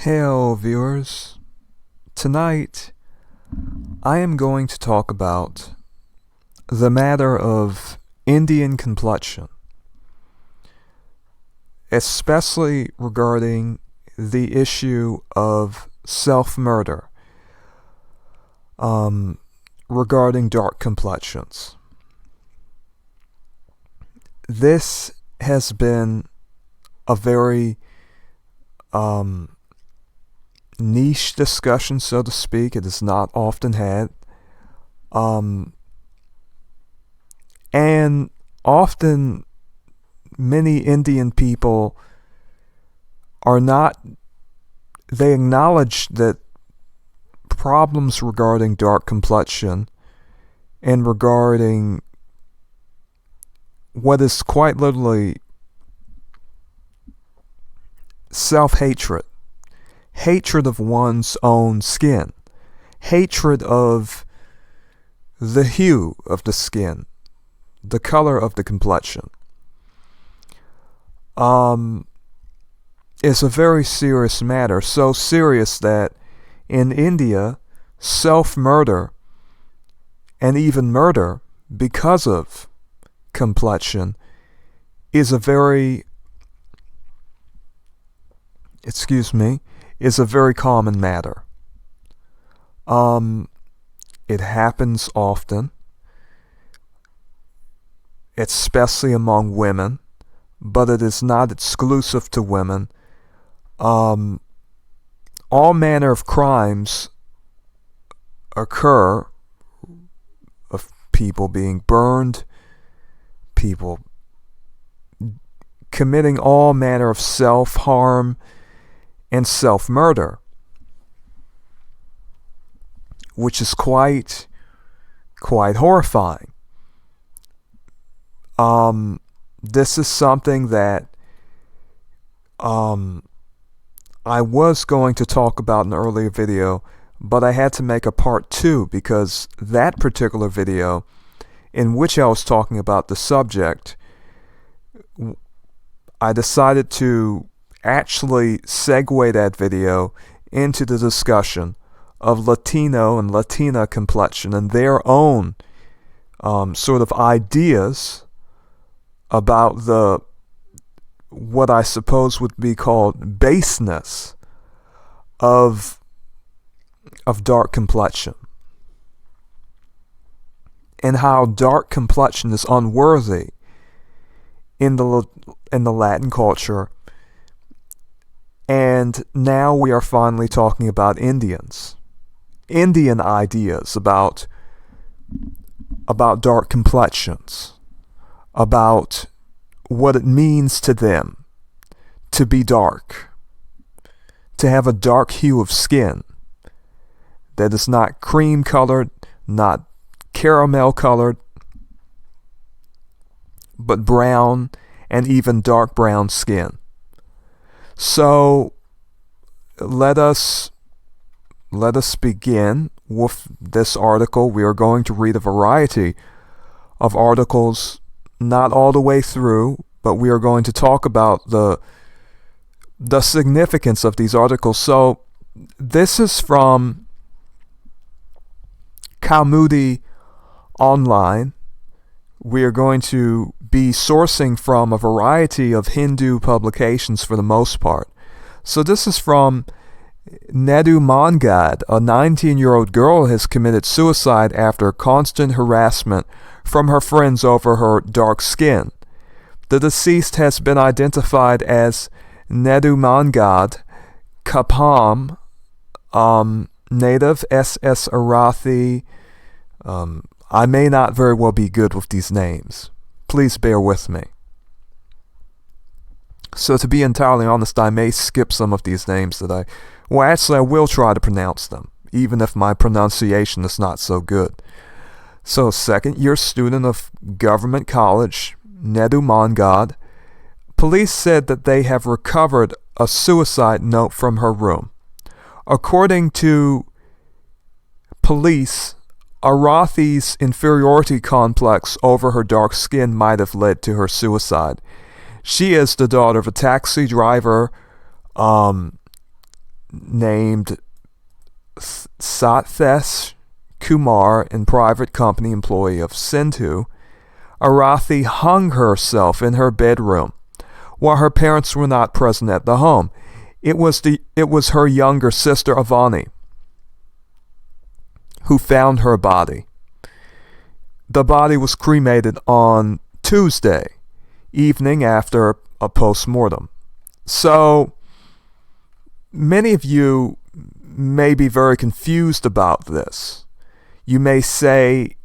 Hello, viewers. Tonight, I am going to talk about the matter of Indian complexion, especially regarding the issue of self-murder, regarding dark complexions. This has been a very niche discussion, so to speak. It is not often had. And often many Indian people they acknowledge that problems regarding dark complexion and regarding what is quite literally self-hatred, hatred of one's own skin, hatred of the hue of the skin, the color of the complexion, is a very serious matter. So serious that in India, self-murder and even murder because of complexion is a very common matter. It happens often, especially among women, but it is not exclusive to women. All manner of crimes occur, of people being burned, people committing all manner of self-harm and self-murder, which is quite horrifying. This is something that I was going to talk about in an earlier video, but I had to make a part 2 because that particular video, in which I was talking about the subject, I decided to actually segue that video into the discussion of Latino and Latina complexion and their own sort of ideas about what I suppose would be called baseness of dark complexion, and how dark complexion is unworthy in the Latin culture. And now we are finally talking about Indian ideas about dark complexions, about what it means to them to be dark, to have a dark hue of skin that is not cream colored, not caramel colored, but brown and even dark brown skin. So let us begin with this article. We are going to read a variety of articles, not all the way through, but we are going to talk about the significance of these articles. So this is from Kaumudi Online. We are going to be sourcing from a variety of Hindu publications for the most part. So this is from Nedu Mangad. A 19-year-old girl has committed suicide after constant harassment from her friends over her dark skin. The deceased has been identified as Nedu Mangad Kapam, native SS Arathi. I may not very well be good with these names. Please bear with me. So to be entirely honest, I may skip some of these names I will try to pronounce them, even if my pronunciation is not so good. So, second-year student of government college, Nedu Mangad. Police said that they have recovered a suicide note from her room. According to police, Arathi's inferiority complex over her dark skin might have led to her suicide. She is the daughter of a taxi driver, Nedu named Satvesh Kumar and private company employee of Sindhu, Arathi hung herself in her bedroom while her parents were not present at the home. It was her younger sister Avani who found her body. The body was cremated on Tuesday evening after a post-mortem. So many of you may be very confused about this. You may say,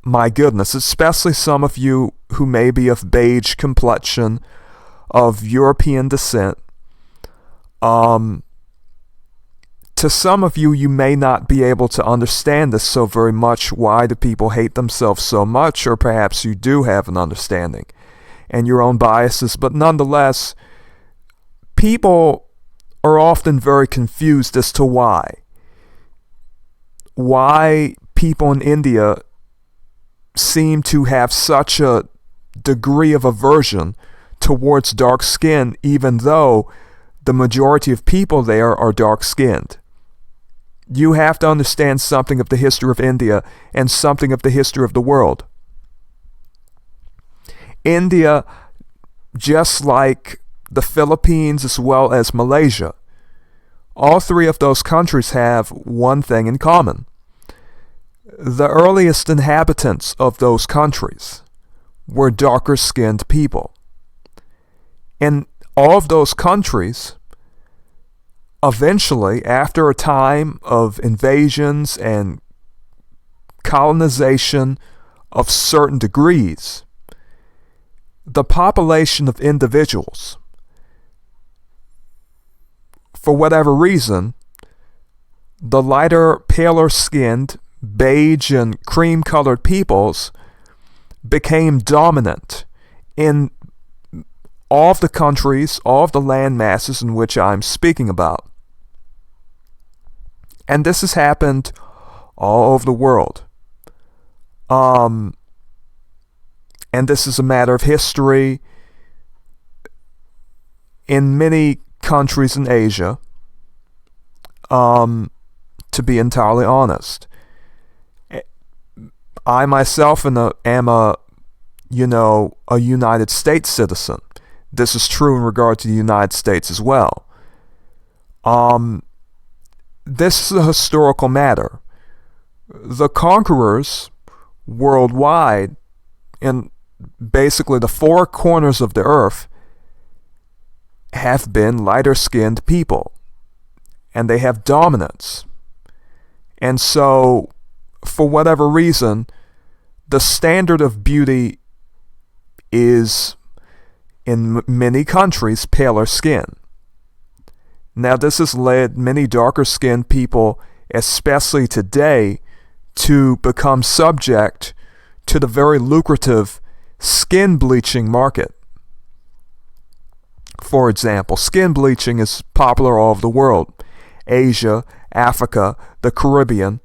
my goodness, especially some of you who may be of beige complexion, of European descent. To some of you, you may not be able to understand this so very much. Why do people hate themselves so much? Or perhaps you do have an understanding and your own biases. But nonetheless, people are often very confused as to why. Why people in India seem to have such a degree of aversion towards dark skin, even though the majority of people there are dark-skinned. You have to understand something of the history of India and something of the history of the world. India, just like the Philippines as well as Malaysia, all three of those countries have one thing in common. The earliest inhabitants of those countries were darker-skinned people. And all of those countries, eventually, after a time of invasions and colonization of certain degrees, the population of individuals, for whatever reason, the lighter, paler-skinned, beige and cream-colored peoples became dominant in all of the countries, all of the land masses in which I'm speaking about. And this has happened all over the world. And this is a matter of history in many countries in Asia, to be entirely honest. I myself am a United States citizen. This is true in regard to the United States as well. This is a historical matter. The conquerors worldwide, in basically the four corners of the earth, have been lighter-skinned people, and they have dominance. And so, for whatever reason, the standard of beauty is, in many countries, paler skin. Now, this has led many darker-skinned people, especially today, to become subject to the very lucrative skin bleaching market. For example, skin bleaching is popular all over the world. Asia, Africa, the Caribbean.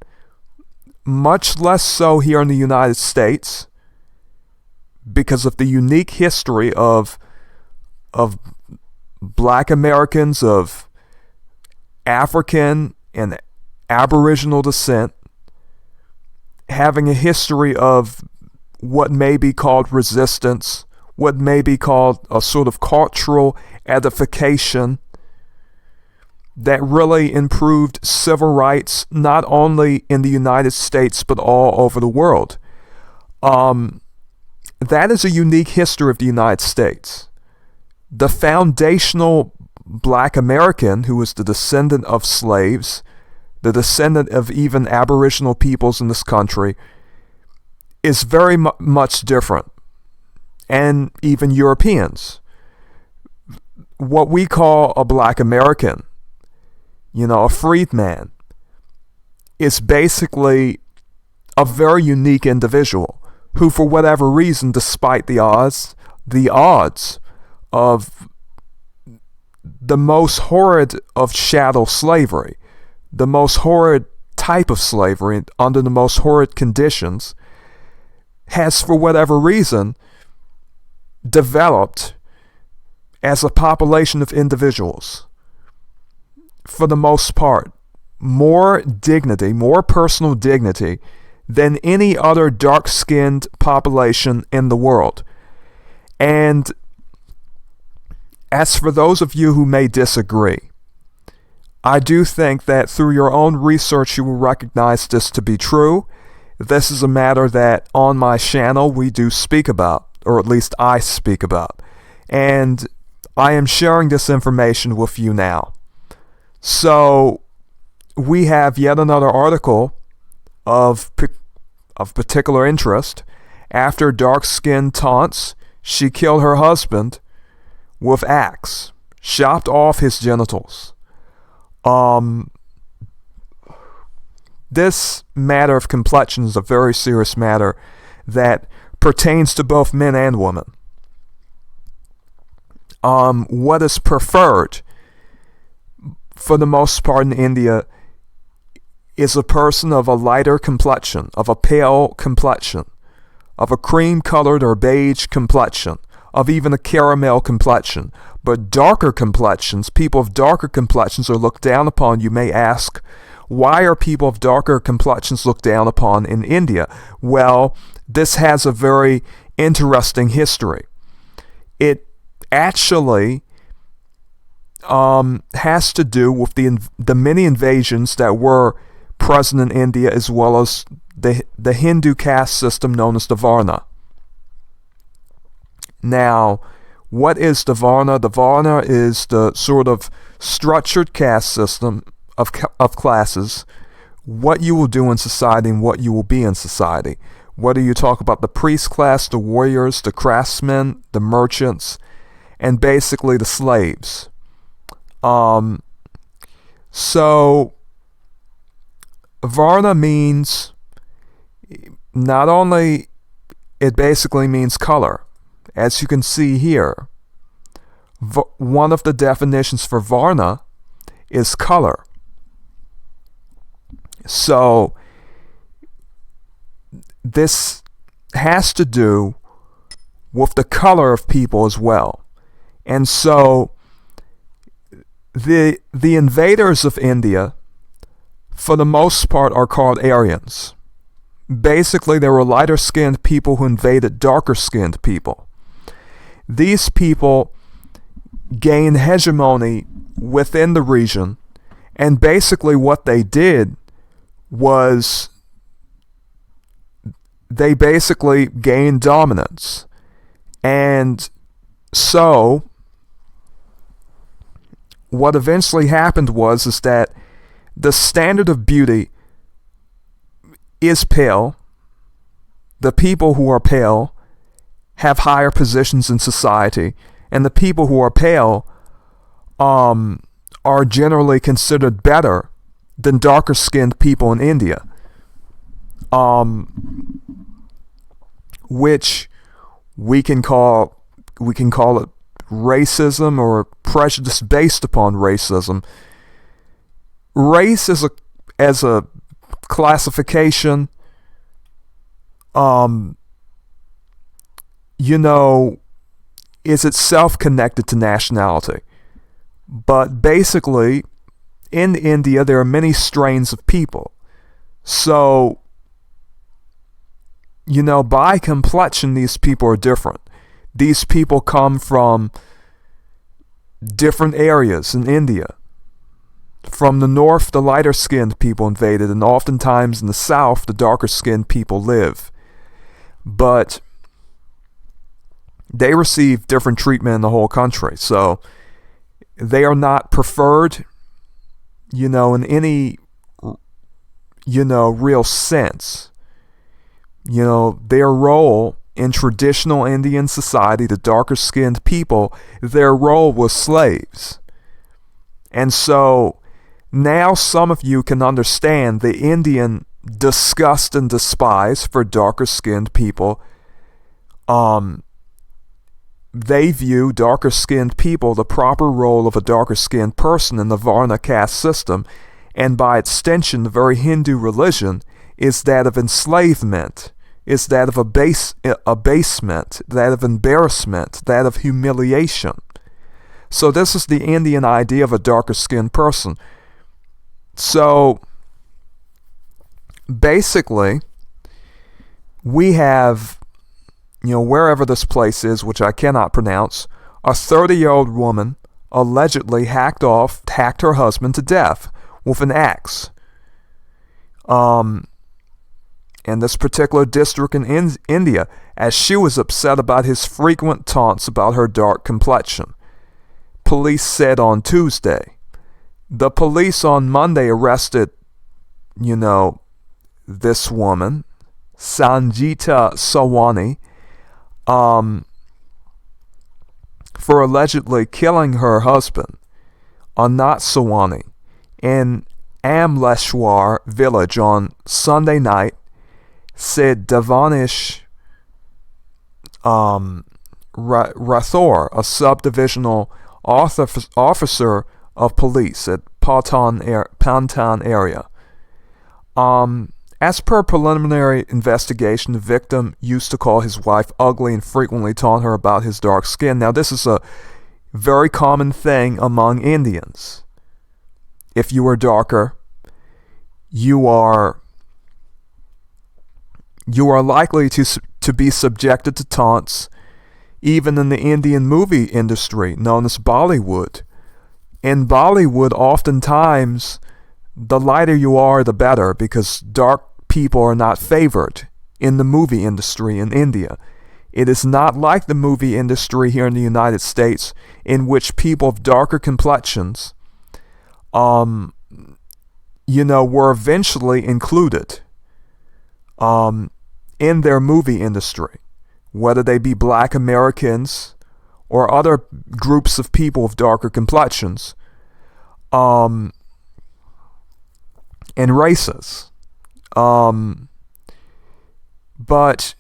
Much less so here in the United States because of the unique history of Black Americans of African and Aboriginal descent having a history of what may be called resistance, what may be called a sort of cultural edification that really improved civil rights not only in the United States but all over the world. That is a unique history of the United States. The foundational Black American, who was the descendant of slaves, the descendant of even Aboriginal peoples in this country, is very much different. And even Europeans. What we call a Black American, a freedman, is basically a very unique individual who, for whatever reason, despite the odds of the most horrid of chattel slavery, the most horrid type of slavery under the most horrid conditions, has, for whatever reason, developed as a population of individuals for the most part, more dignity, more personal dignity than any other dark-skinned population in the world. And as for those of you who may disagree, I do think that through your own research you will recognize this to be true. This is a matter that on my channel we do speak about, or at least I speak about. And I am sharing this information with you now. So we have yet another article of particular interest. After dark-skinned taunts, she killed her husband with axe, chopped off his genitals. This matter of complexion is a very serious matter that pertains to both men and women. What is preferred for the most part in India is a person of a lighter complexion, of a pale complexion, of a cream-colored or beige complexion, of even a caramel complexion. But darker complexions, people of darker complexions are looked down upon. You may ask, why are people of darker complexions looked down upon in India? Well, this has a very interesting history. It actually has to do with the many invasions that were present in India, as well as the Hindu caste system known as the Varna. Now, what is the Varna? The Varna is the sort of structured caste system of classes, what you will do in society and what you will be in society. Whether you talk about the priest class, the warriors, the craftsmen, the merchants, and basically the slaves. So Varna means, not only, it basically means color. As you can see here, one of the definitions for Varna is color. So this has to do with the color of people as well. And so the invaders of India, for the most part, are called Aryans. Basically, there were lighter-skinned people who invaded darker-skinned people. These people gained hegemony within the region, and basically what they did was they basically gained dominance. And so what eventually happened is that the standard of beauty is pale. The people who are pale have higher positions in society, and the people who are pale are generally considered better than darker skinned people in India, which we can call it racism or prejudice based upon racism. Race as a classification, is itself connected to nationality. But basically, in India, there are many strains of people. So, by complexion, these people are different. These people come from different areas in India. From the north, the lighter-skinned people invaded, and oftentimes in the south, the darker-skinned people live. But they receive different treatment in the whole country. So they are not preferred, in any, real sense. Their role in traditional Indian society, the darker-skinned people, their role was slaves. And so now some of you can understand the Indian disgust and despise for darker-skinned people. They view darker-skinned people the proper role of a darker-skinned person in the Varna caste system, and by extension, the very Hindu religion is that of enslavement, is that of abasement, that of embarrassment, that of humiliation. So this is the Indian idea of a darker skinned person. So basically, we have, wherever this place is, which I cannot pronounce, a 30-year-old woman allegedly hacked her husband to death with an axe. In this particular district in India, as she was upset about his frequent taunts about her dark complexion. Police said on Tuesday. The police on Monday arrested, this woman, Sanjita Sawani, for allegedly killing her husband, Anat Sawani, in Amleshwar village on Sunday night, said Devanish Rathore, a subdivisional officer of police at Pantan area. As per preliminary investigation, the victim used to call his wife ugly and frequently taunt her about his dark skin. Now, this is a very common thing among Indians. If you are darker, you are likely to be subjected to taunts, even in the Indian movie industry known as Bollywood. In Bollywood, oftentimes, the lighter you are, the better, because dark people are not favored in the movie industry in India. It is not like the movie industry here in the United States, in which people of darker complexions, were eventually included in their movie industry, whether they be black Americans or other groups of people of darker complexions, and races. But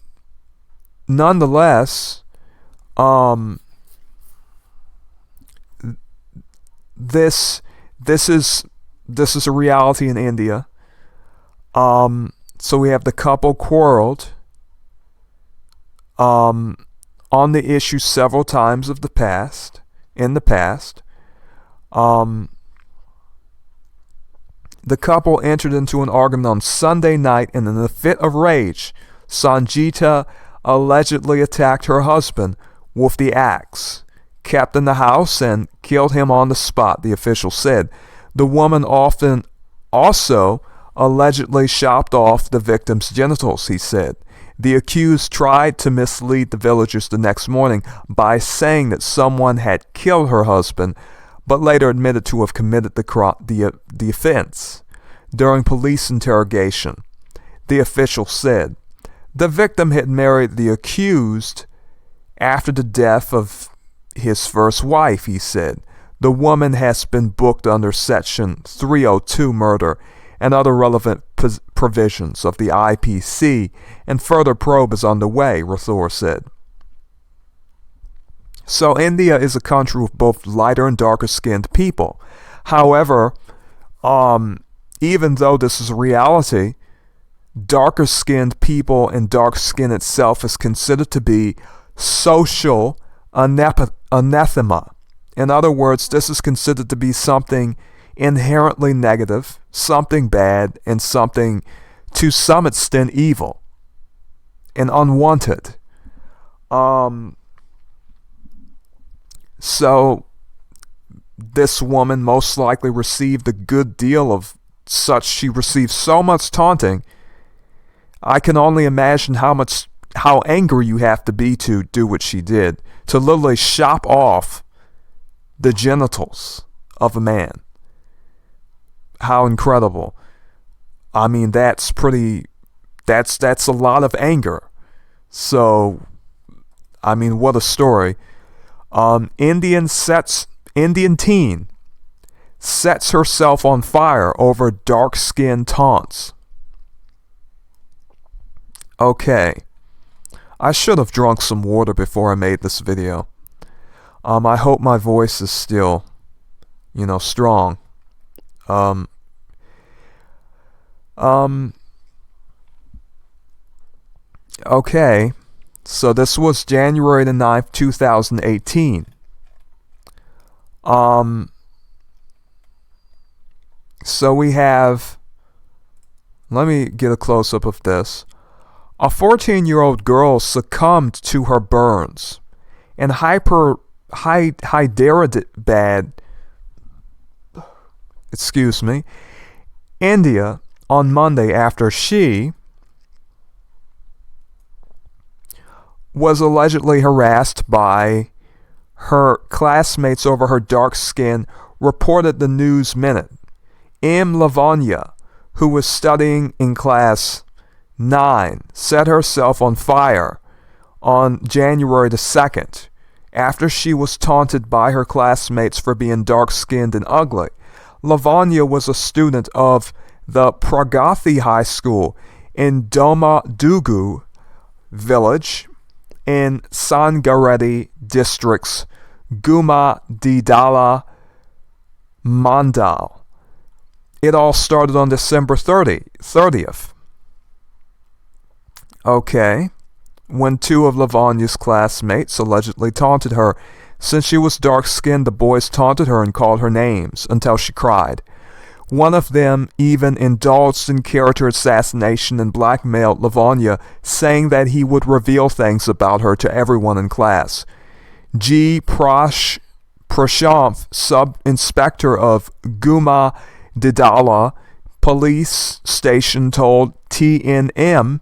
nonetheless, this is a reality in India. So we have the couple quarreled on the issue several times in the past. The couple entered into an argument on Sunday night, and in a fit of rage, Sanjita allegedly attacked her husband with the axe, kept in the house, and killed him on the spot, the official said. The woman also allegedly chopped off the victim's genitals, he said. The accused tried to mislead the villagers the next morning by saying that someone had killed her husband, but later admitted to have committed the offense. During police interrogation, the official said the victim had married the accused after the death of his first wife, he said. The woman has been booked under Section 302 murder and other relevant provisions of the IPC, and further probe is underway, Rathore said. So India is a country with both lighter and darker skinned people. However, even though this is a reality, darker skinned people and dark skin itself is considered to be social anathema. In other words, this is considered to be something inherently negative, something bad, and something to some extent evil and unwanted. So this woman most likely received a good deal of such. She received so much taunting. I can only imagine how angry you have to be to do what she did, to literally chop off the genitals of a man. How incredible. I mean, that's a lot of anger. So, I mean, what a story. Indian teen sets herself on fire over dark skin taunts. Okay. I should have drunk some water before I made this video. I hope my voice is still, strong. Okay. So this was January the 9th, 2018. So we have, let me get a close-up of this. A 14-year-old girl succumbed to her burns in Hyderabad, India on Monday after she was allegedly harassed by her classmates over her dark skin, reported the News Minute. Lavanya, who was studying in class 9, set herself on fire on January the 2nd after she was taunted by her classmates for being dark-skinned and ugly. Lavanya was a student of the Pragathi High School in Domadugu village in Sangareddy district's Guma Didala Mandal. It all started on December 30th. Okay, when two of Lavanya's classmates allegedly taunted her. Since she was dark-skinned, the boys taunted her and called her names until she cried. One of them even indulged in character assassination and blackmailed Lavanya, saying that he would reveal things about her to everyone in class. G. Prashanth, sub-inspector of Guma Didala police station, told TNM,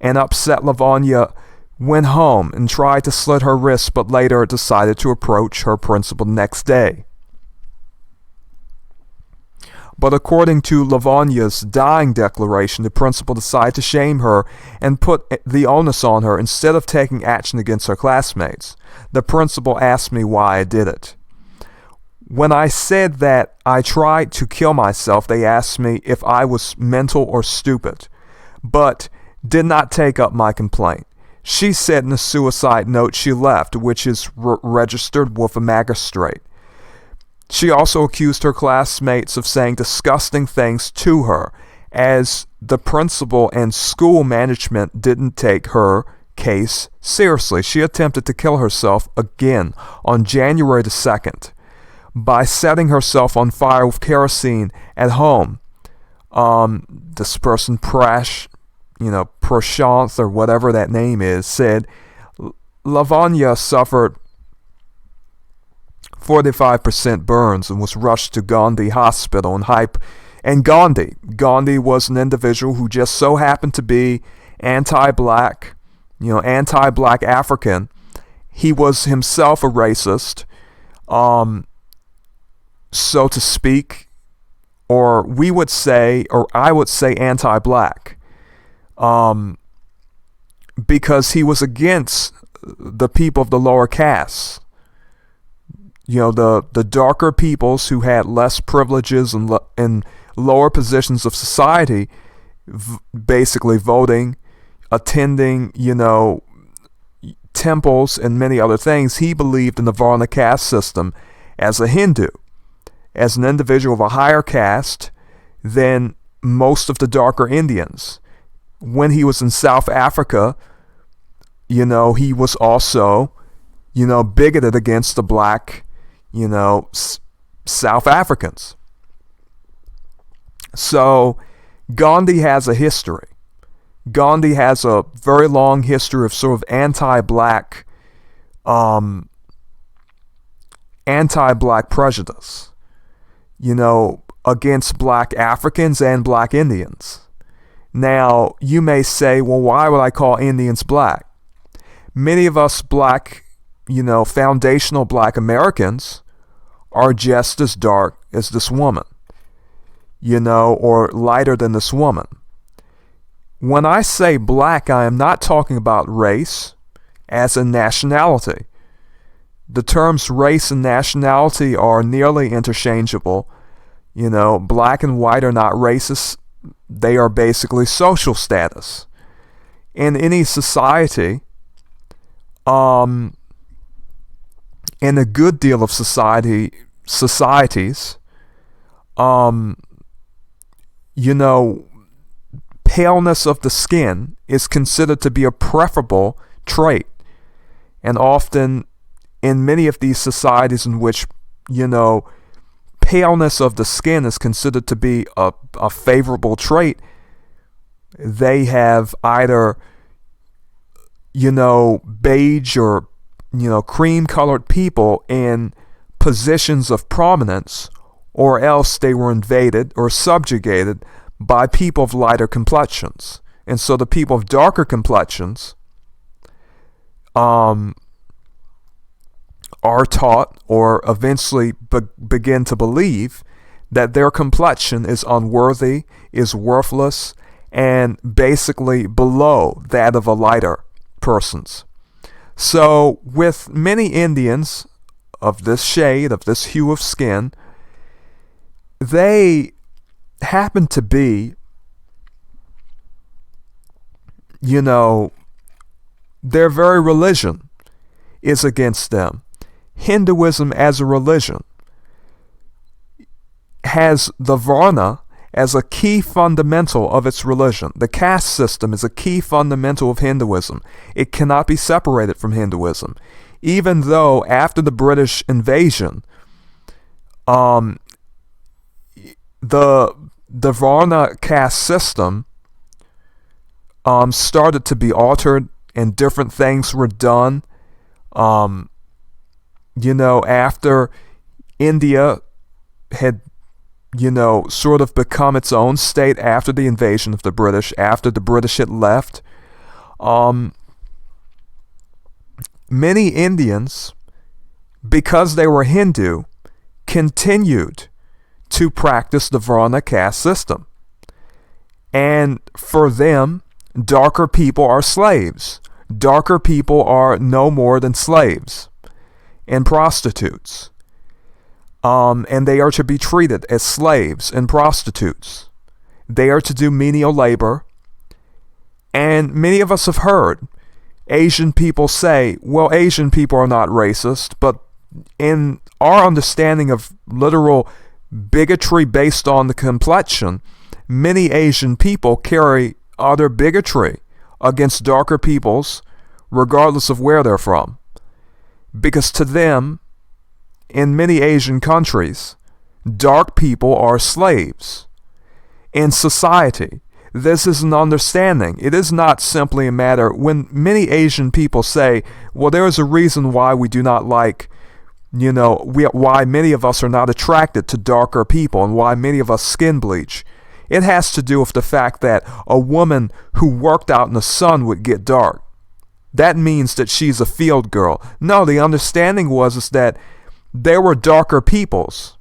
an upset Lavanya went home and tried to slit her wrists, but later decided to approach her principal next day. But according to Lavanya's dying declaration, the principal decided to shame her and put the onus on her instead of taking action against her classmates. The principal asked me why I did it. When I said that I tried to kill myself, they asked me if I was mental or stupid, but did not take up my complaint. She said in a suicide note she left, which is registered with a magistrate. She also accused her classmates of saying disgusting things to her, as the principal and school management didn't take her case seriously. She attempted to kill herself again on January the 2nd by setting herself on fire with kerosene at home. This person, Prashanth or whatever that name is, said Lavanya suffered 45% burns and was rushed to Gandhi Hospital and Gandhi was an individual who just so happened to be anti-black African. He was himself a racist, so to speak, or I would say anti-black, because he was against the people of the lower castes. The darker peoples who had less privileges and lower positions of society, basically voting, attending, temples and many other things. He believed in the Varna caste system as a Hindu, as an individual of a higher caste than most of the darker Indians. When he was in South Africa, he was also, bigoted against the black, South Africans. So Gandhi has a history. Gandhi has a very long history of sort of anti-black prejudice, against black Africans and black Indians. Now, you may say, well, why would I call Indians black? Many of us black, foundational black Americans are just as dark as this woman, or lighter than this woman. When I say black, I am not talking about race as in nationality. The terms race and nationality are nearly interchangeable. Black and white are not racist. They are basically social status. In any society, in a good deal of societies, paleness of the skin is considered to be a preferable trait. And often in many of these societies in which, you know, paleness of the skin is considered to be a favorable trait, they have either, beige or, cream colored people in positions of prominence, or else they were invaded or subjugated by people of lighter complexions. And so the people of darker complexions are taught or eventually begin to believe that their complexion is unworthy, is worthless, and basically below that of a lighter person's. So with many Indians of this shade, of this hue of skin, they happen to be, their very religion is against them. Hinduism as a religion has the Varna as a key fundamental of its religion. The caste system is a key fundamental of Hinduism. It cannot be separated from Hinduism. Even though after the British invasion, the Varna caste system started to be altered and different things were done. After India had, sort of become its own state after the invasion of the British, after the British had left, many Indians, because they were Hindu, continued to practice the Varna caste system. And for them, darker people are slaves. Darker people are no more than slaves and prostitutes. And they are to be treated as slaves and prostitutes. They are to do menial labor. And many of us have heard Asian people say, well, Asian people are not racist, but in our understanding of literal bigotry based on the complexion, many Asian people carry other bigotry against darker peoples, regardless of where they're from. Because to them, in many Asian countries, dark people are slaves. In society, this is an understanding. It is not simply a matter when many Asian people say, well, there is a reason why we do not like, why many of us are not attracted to darker people and why many of us skin bleach. It has to do with the fact that a woman who worked out in the sun would get dark. That means that she's a field girl. No, the understanding is that there were darker peoples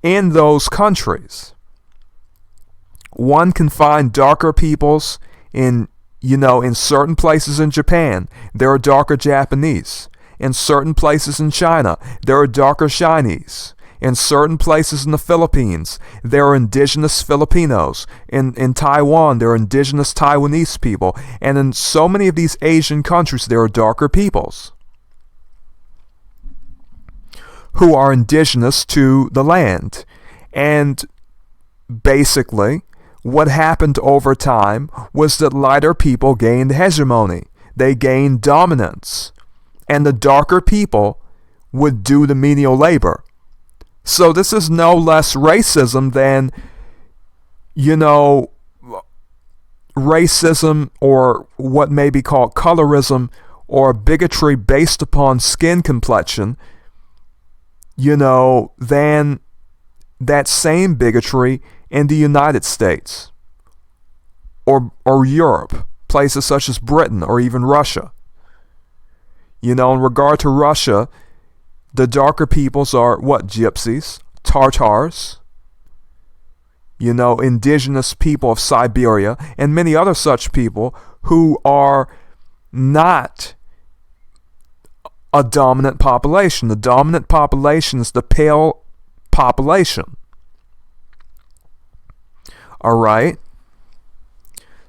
in those countries. One can find darker peoples in certain places in Japan. There are darker Japanese. In certain places in China, there are darker Chinese. In certain places in the Philippines, there are indigenous Filipinos. In Taiwan, there are indigenous Taiwanese people. And in so many of these Asian countries, there are darker peoples who are indigenous to the land. And basically, what happened over time was that lighter people gained hegemony. They gained dominance. And the darker people would do the menial labor. So this is no less racism than, racism or what may be called colorism or bigotry based upon skin complexion, than that same bigotry in the United States or Europe, places such as Britain or even Russia. In regard to Russia, the darker peoples are what? Gypsies, Tartars, indigenous people of Siberia, and many other such people who are not a dominant population. The dominant population is the pale population. All right?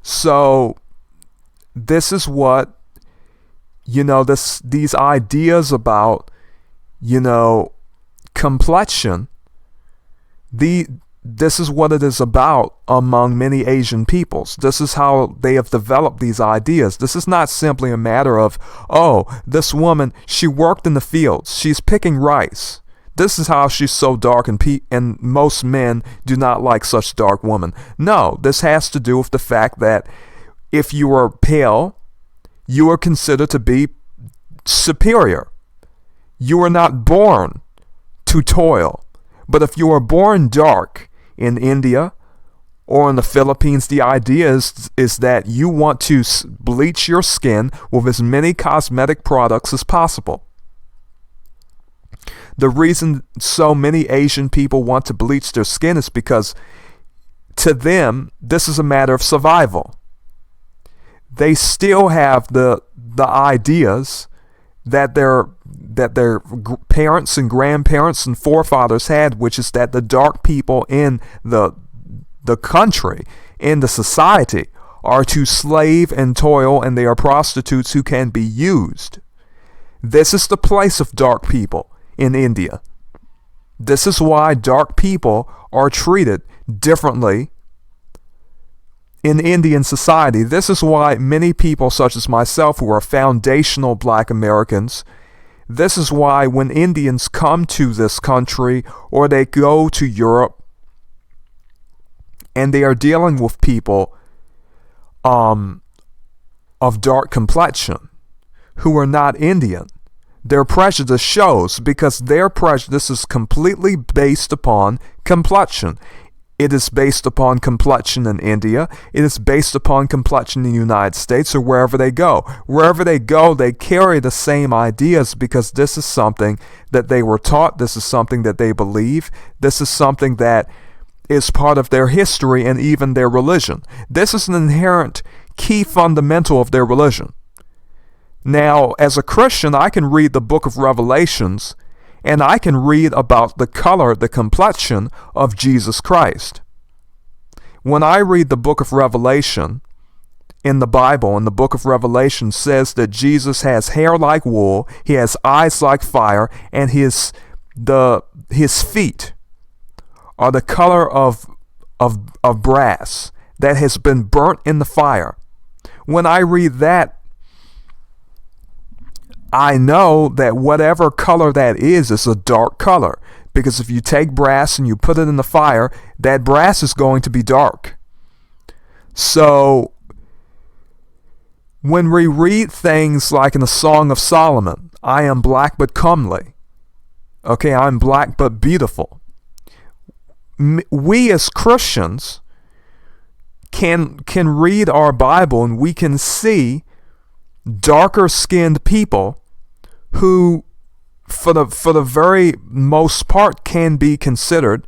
So, this is what, these ideas about, complexion, this is what it is about among many Asian peoples. This is how they have developed these ideas. This is not simply a matter of, oh, this woman, she worked in the fields. She's picking rice. This is how she's so dark, and most men do not like such dark women. No, this has to do with the fact that if you are pale, you are considered to be superior. You are not born to toil. But if you are born dark in India or in the Philippines, the idea is that you want to bleach your skin with as many cosmetic products as possible. The reason so many Asian people want to bleach their skin is because to them, this is a matter of survival. They still have the ideas that their parents and grandparents and forefathers had, which is that the dark people in the country, in the society, are to slave and toil, and they are prostitutes who can be used. This is the place of dark people in India. This is why dark people are treated differently in Indian society. This is why many people such as myself, who are foundational black Americans, this is why when Indians come to this country or they go to Europe and they are dealing with people of dark complexion who are not Indian, their prejudice shows, because their prejudice is completely based upon complexion. It is based upon complexion in India. It is based upon complexion in the United States or wherever they go. Wherever they go, they carry the same ideas because this is something that they were taught. This is something that they believe. This is something that is part of their history and even their religion. This is an inherent key fundamental of their religion. Now, as a Christian, I can read the book of Revelations, and I can read about the color, the complexion of Jesus Christ. When I read the book of Revelation in the Bible, and the book of Revelation says that Jesus has hair like wool, he has eyes like fire, and his feet are the color of brass that has been burnt in the fire. When I read that, I know that whatever color that is a dark color. Because if you take brass and you put it in the fire, that brass is going to be dark. So, when we read things like in the Song of Solomon, I am black but comely. Okay, I'm black but beautiful. We as Christians can read our Bible and we can see darker skinned people who for the very most part can be considered,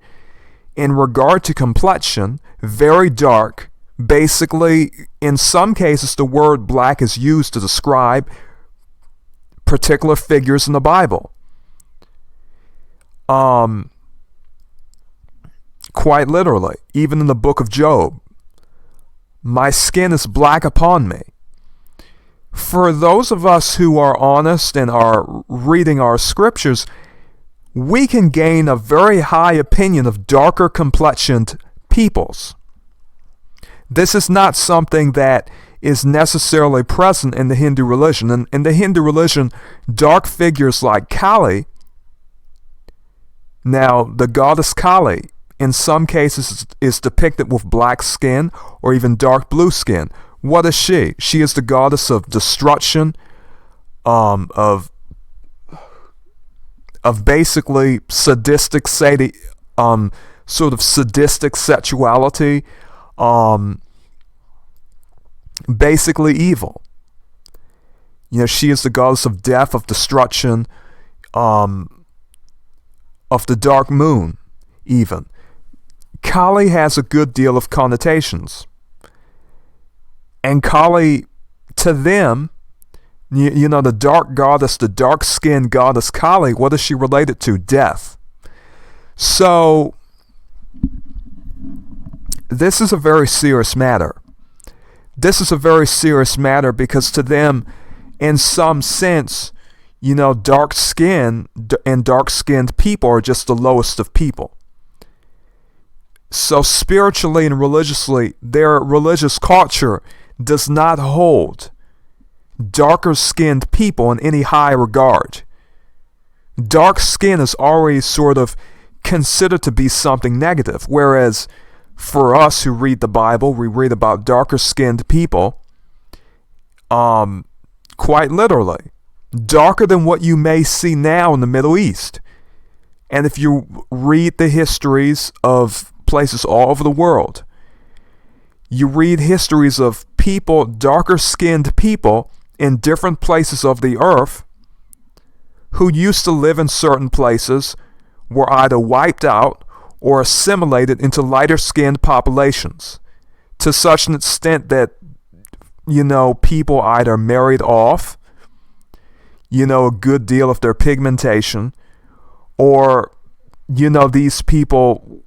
in regard to complexion, very dark. Basically, in some cases the word black is used to describe particular figures in the Bible. Quite literally, even in the book of Job, my skin is black upon me. For those of us who are honest and are reading our scriptures, we can gain a very high opinion of darker complexioned peoples. This is not something that is necessarily present in the Hindu religion. And in the Hindu religion, dark figures like Kali, now the goddess Kali, in some cases is depicted with black skin or even dark blue skin. What is she? She is the goddess of destruction, of basically sadistic, sort of sadistic sexuality, basically evil. You know, she is the goddess of death, of destruction, of the dark moon, even. Kali has a good deal of connotations. And Kali, to them, you know, the dark goddess, the dark-skinned goddess Kali, what is she related to? Death. So, this is a very serious matter. This is a very serious matter because to them, in some sense, you know, dark skin and dark-skinned people are just the lowest of people. So spiritually and religiously, their religious culture does not hold darker skinned people in any high regard. Dark skin is already sort of considered to be something negative, whereas for us who read the Bible, we read about darker skinned people, quite literally, darker than what you may see now in the Middle East. And if you read the histories of places all over the world, you read histories of people, darker skinned people in different places of the earth who used to live in certain places were either wiped out or assimilated into lighter skinned populations to such an extent that, people either married off, a good deal of their pigmentation, or, these people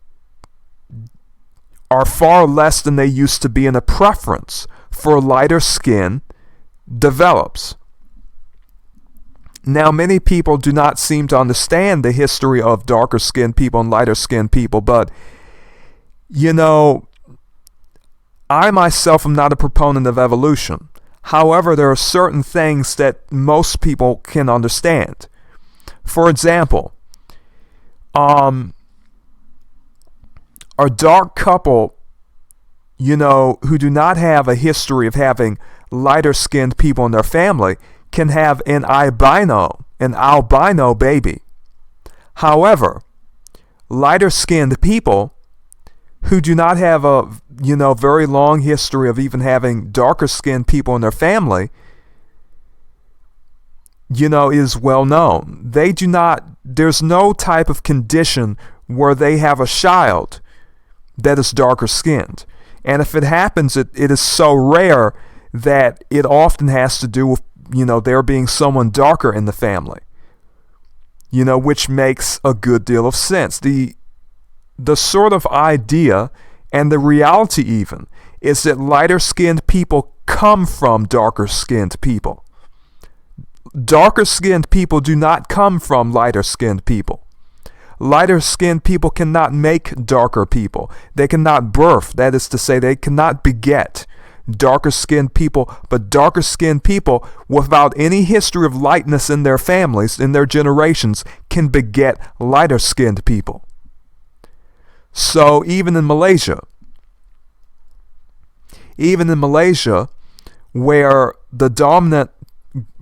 are far less than they used to be, and a preference for lighter skin develops. Now, many people do not seem to understand the history of darker skinned people and lighter skinned people, but, I myself am not a proponent of evolution. However, there are certain things that most people can understand. For example, a dark couple, who do not have a history of having lighter skinned people in their family can have an albino baby. However, lighter skinned people who do not have a very long history of even having darker skinned people in their family, is well known. There's no type of condition where they have a child that is darker skinned. And if it happens, it is so rare that it often has to do with, there being someone darker in the family, which makes a good deal of sense. The sort of idea and the reality even is that lighter skinned people come from darker skinned people. Darker skinned people do not come from lighter skinned people. Lighter skinned people cannot make darker people. They cannot birth, that is to say, they cannot beget darker skinned people, but darker skinned people without any history of lightness in their families, in their generations, can beget lighter skinned people. So even in Malaysia, where the dominant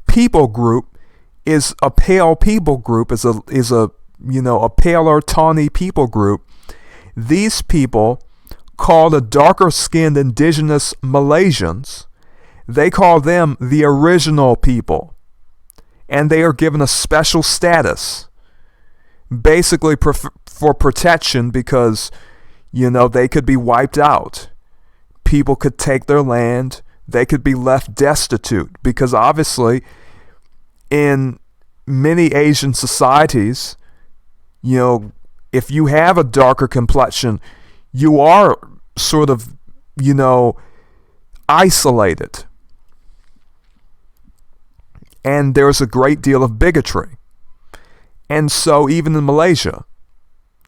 people group is a pale people group, is a paler, tawny people group, these people call the darker skinned indigenous Malaysians, they call them the original people, and they are given a special status, basically for protection, because they could be wiped out, people could take their land, they could be left destitute, because obviously in many Asian societies, if you have a darker complexion, you are sort of, isolated. And there's a great deal of bigotry. And so even in Malaysia,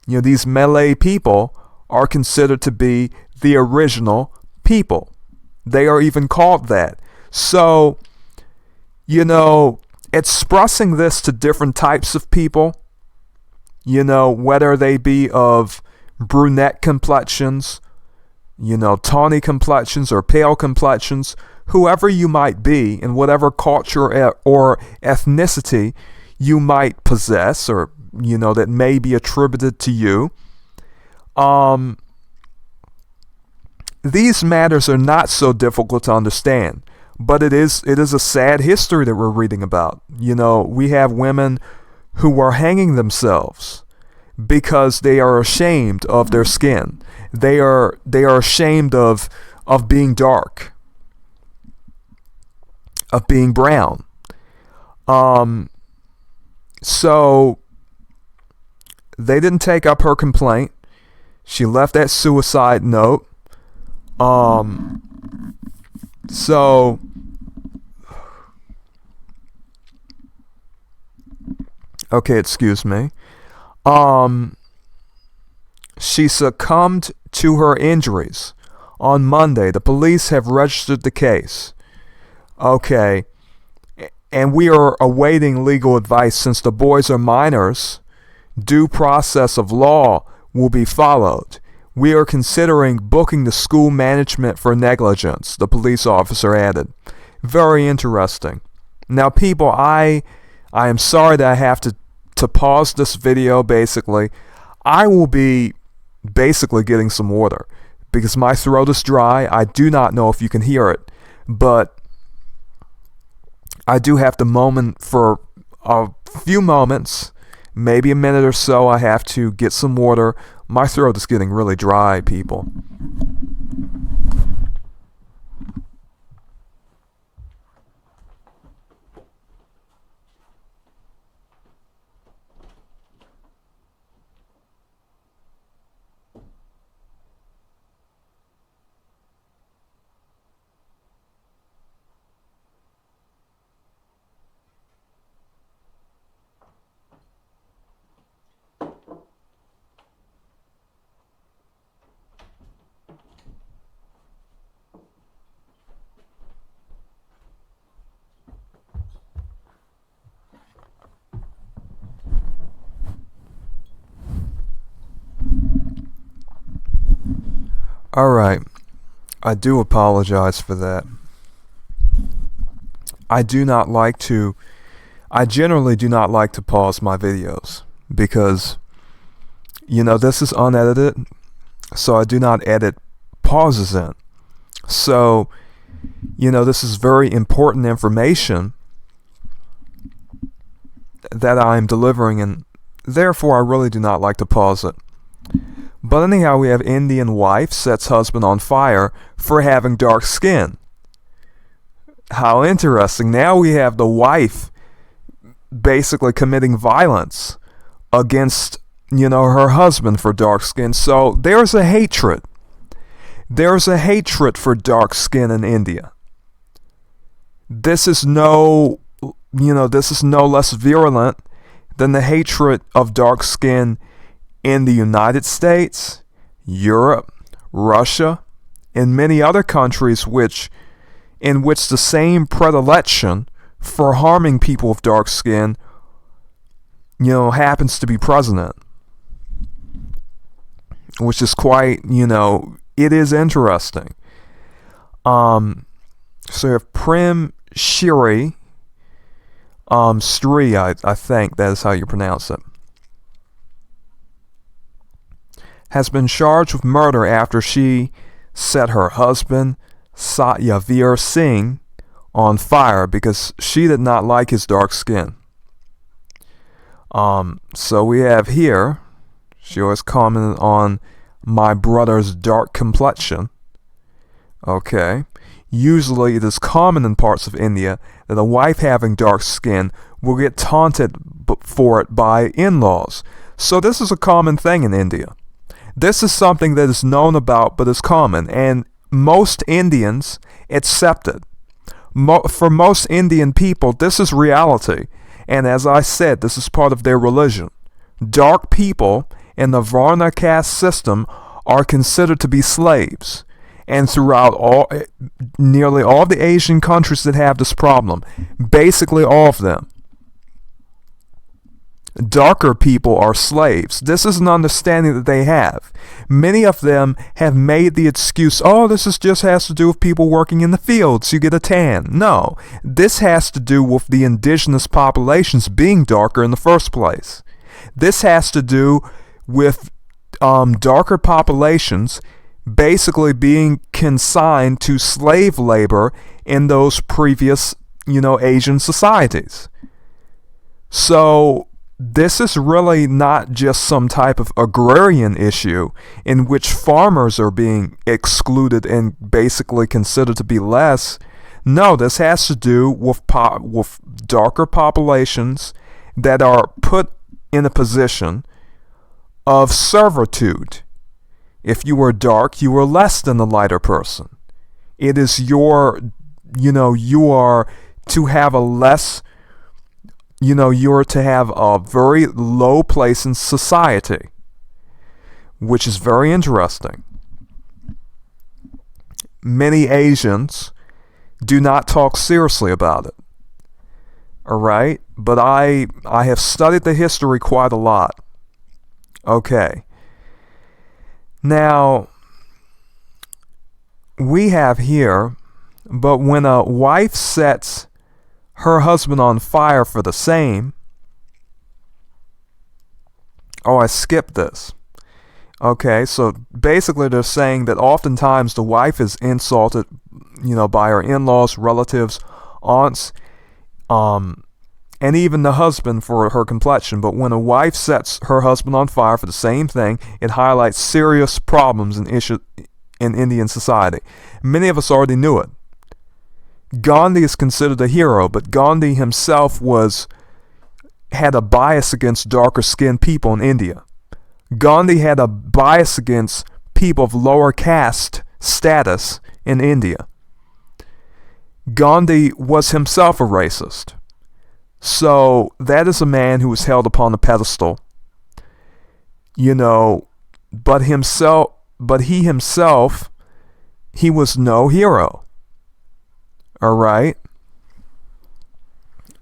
these Malay people are considered to be the original people. They are even called that. So, expressing this to different types of people, whether they be of brunette complexions, tawny complexions or pale complexions, whoever you might be in whatever culture or ethnicity you might possess, or that may be attributed to you, these matters are not so difficult to understand. But it is a sad history that we're reading about. We have women who are hanging themselves because they are ashamed of their skin. They are ashamed of being dark, of being brown. So they didn't take up her complaint. She left that suicide note. So okay, excuse me. She succumbed to her injuries on Monday. The police have registered the case. Okay. and we are awaiting legal advice. Since the boys are minors, due process of law will be followed. We are considering booking the school management for negligence, the police officer added. Very interesting. Now, people, I am sorry that I have to pause this video, basically. I will be basically getting some water because my throat is dry. I do not know if you can hear it, but I do have to moment for a few moments, maybe a minute or so. I have to get some water. My throat is getting really dry, people. Alright, I do apologize for that. I generally do not like to pause my videos because, this is unedited, so I do not edit pauses in. So, this is very important information that I'm delivering, and therefore I really do not like to pause it. But anyhow, we have Indian wife sets husband on fire for having dark skin. How interesting. Now we have the wife basically committing violence against, her husband for dark skin. So there's a hatred. There's a hatred for dark skin in India. This is no less virulent than the hatred of dark skin in the United States, Europe, Russia, and many other countries in which the same predilection for harming people with dark skin, happens to be present. Which is quite, it is interesting. So you have Prem Shiri, Sri, I think that is how you pronounce it, has been charged with murder after she set her husband, Satyavir Singh, on fire because she did not like his dark skin. So we have here, she always commented on my brother's dark complexion. Okay. Usually it is common in parts of India that a wife having dark skin will get taunted for it by in-laws. So this is a common thing in India. This is something that is known about but is common, and most Indians accept it. For most Indian people, this is reality, and as I said, this is part of their religion. Dark people in the Varna caste system are considered to be slaves, and throughout nearly all the Asian countries that have this problem, basically all of them, darker people are slaves. This is an understanding that they have. Many of them have made the excuse, this just has to do with people working in the fields, you get a tan. No, this has to do with the indigenous populations being darker in the first place. This has to do with darker populations basically being consigned to slave labor in those previous, Asian societies. So this is really not just some type of agrarian issue in which farmers are being excluded and basically considered to be less. No, this has to do with darker populations that are put in a position of servitude. If you were dark, you were less than the lighter person. It is you are to have a less, you're to have a very low place in society, which is very interesting. Many Asians do not talk seriously about it. Alright? But I have studied the history quite a lot. Okay. Now, we have here, but when a wife sets her husband on fire for the same. Oh, I skipped this. Okay, so basically they're saying that oftentimes the wife is insulted, by her in-laws, relatives, aunts, and even the husband for her complexion. But when a wife sets her husband on fire for the same thing, it highlights serious problems and issues in Indian society. Many of us already knew it. Gandhi is considered a hero, but Gandhi himself had a bias against darker skinned people in India. Gandhi had a bias against people of lower caste status in India. Gandhi was himself a racist. So that is a man who was held upon a pedestal. But he himself, he was no hero. Alright?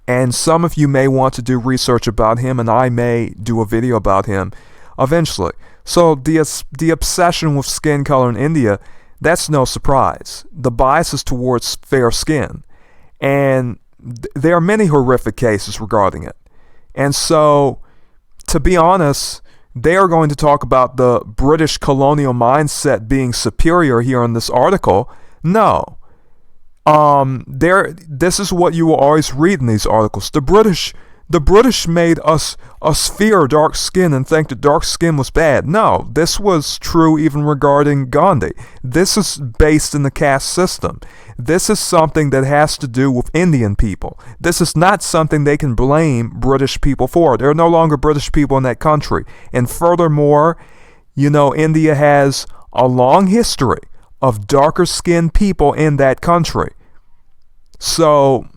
And some of you may want to do research about him, and I may do a video about him eventually. So the obsession with skin color in India, that's no surprise. The bias is towards fair skin. And there are many horrific cases regarding it. And so, to be honest, they are going to talk about the British colonial mindset being superior here in this article. No. This is what you will always read in these articles. The British made us fear dark skin and think that dark skin was bad. No, this was true even regarding Gandhi. This is based in the caste system. This is something that has to do with Indian people. This is not something they can blame British people for. There are no longer British people in that country. And furthermore, India has a long history of darker skinned people in that country. So,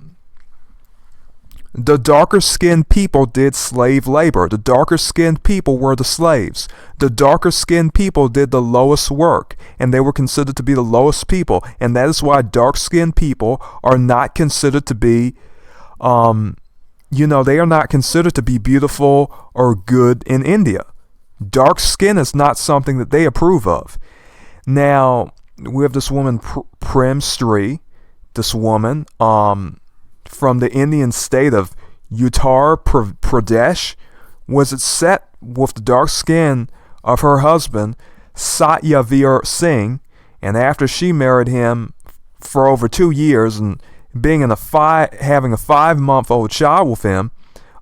the darker skinned people did slave labor. The darker skinned people were the slaves. The darker skinned people did the lowest work, and they were considered to be the lowest people. And that is why dark skinned people are not considered to be, they are not considered to be beautiful or good in India. Dark skin is not something that they approve of. Now, we have this woman, Prem Sri, this woman, from the Indian state of Uttar Pradesh, was it set with the dark skin of her husband, Satyavir Singh, and after she married him for over 2 years and being having a 5-month-old child with him,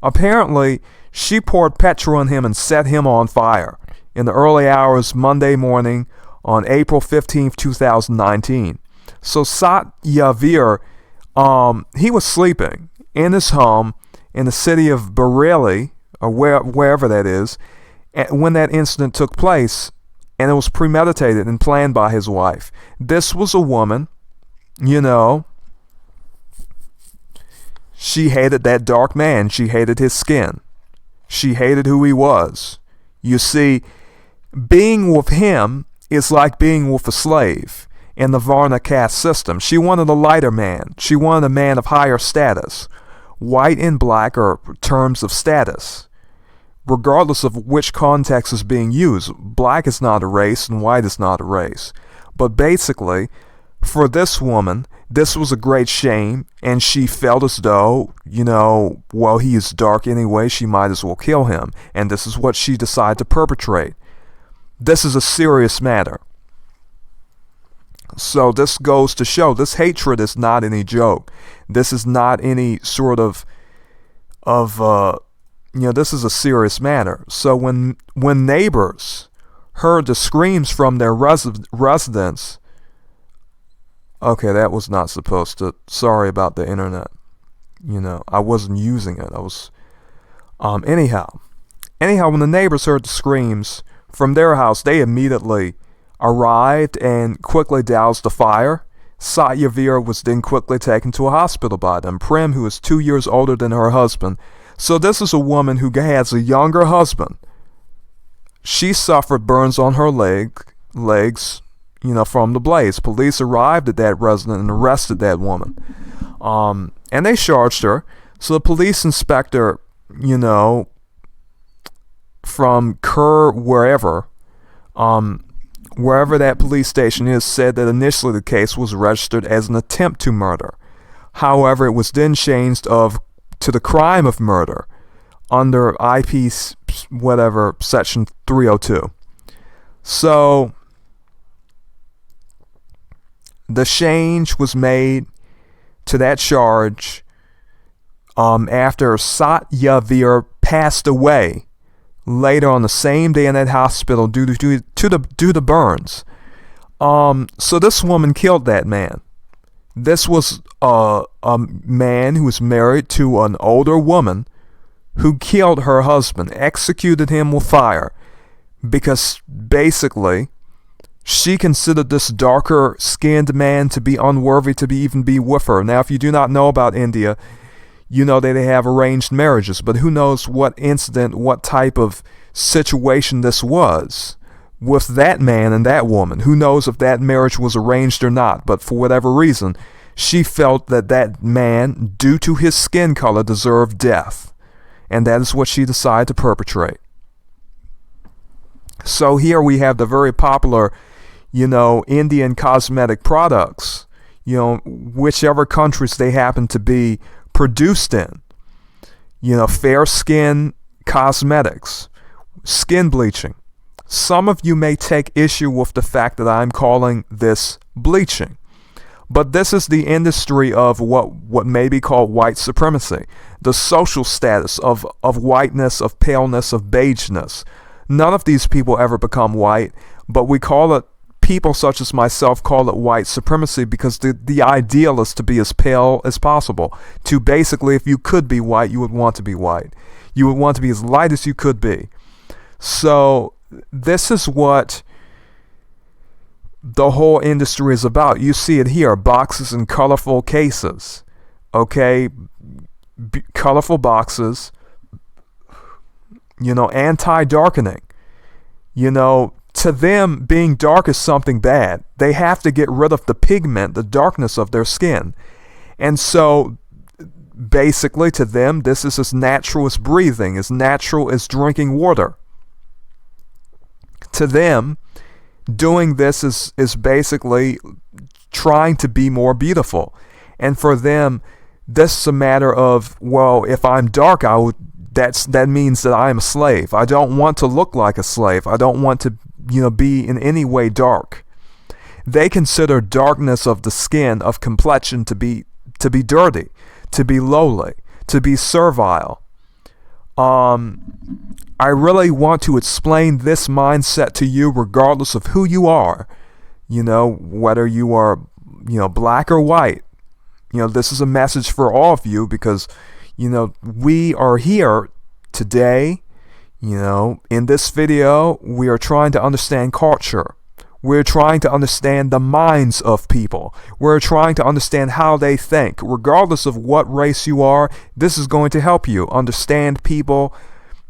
apparently she poured petrol on him and set him on fire in the early hours Monday morning on April 15th, 2019. So Satyavir, he was sleeping in his home in the city of Bareilly, or wherever that is, when that incident took place, and it was premeditated and planned by his wife. This was a woman, she hated that dark man. She hated his skin. She hated who he was. You see, being with him is like being with a slave in the Varna caste system. She wanted a lighter man. She wanted a man of higher status. White and black are terms of status. Regardless of which context is being used, black is not a race and white is not a race. But basically, for this woman, this was a great shame, and she felt as though, he is dark anyway, she might as well kill him. And this is what she decided to perpetrate. This is a serious matter. So this goes to show this hatred is not any joke. This is not any sort of this is a serious matter. So when neighbors heard the screams from their residents, okay, that was not supposed to. Sorry about the internet. I wasn't using it. I was. Anyhow, when the neighbors heard the screams from their house, they immediately arrived and quickly doused the fire. Satyavir was then quickly taken to a hospital by them. Prem, who is 2 years older than her husband. So this is a woman who has a younger husband. She suffered burns on her legs, from the blaze. Police arrived at that residence and arrested that woman. And they charged her. So the police inspector, from Kerr, wherever that police station is, said that initially the case was registered as an attempt to murder. However, it was then changed to the crime of murder under IP section 302. So the change was made to that charge after Satyavir passed away later on the same day in that hospital due to burns. So this woman killed that man. This was a man who was married to an older woman who killed her husband, executed him with fire, because basically she considered this darker skinned man to be unworthy to even be with her. Now, if you do not know about India, you know that they have arranged marriages, but who knows what incident, what type of situation this was with that man and that woman. Who knows if that marriage was arranged or not, but for whatever reason, she felt that that man, due to his skin color, deserved death. And that is what she decided to perpetrate. So here we have the very popular, Indian cosmetic products, whichever countries they happen to be produced in. Fair skin cosmetics, skin bleaching. Some of you may take issue with the fact that I'm calling this bleaching. But this is the industry of what may be called white supremacy, the social status of whiteness, of paleness, of beigeness. None of these people ever become white, but people such as myself call it white supremacy because the ideal is to be as pale as possible. To basically, if you could be white, you would want to be white. You would want to be as light as you could be. So this is what the whole industry is about. You see it here, boxes in colorful cases. Okay, colorful boxes, anti-darkening. To them, being dark is something bad. They have to get rid of the pigment, the darkness of their skin. And so, basically, to them, this is as natural as breathing, as natural as drinking water. To them, doing this is basically trying to be more beautiful. And for them, this is a matter of, well, if I'm dark, that means that I'm a slave. I don't want to look like a slave. I don't want to, be in any way dark. They consider darkness of the skin, of complexion, to be dirty, to be lowly, to be servile. I really want to explain this mindset to you regardless of who you are. Whether you are, black or white. This is a message for all of you because, we are here today, in this video, we are trying to understand culture. We're trying to understand the minds of people. We're trying to understand how they think. Regardless of what race you are, this is going to help you understand people,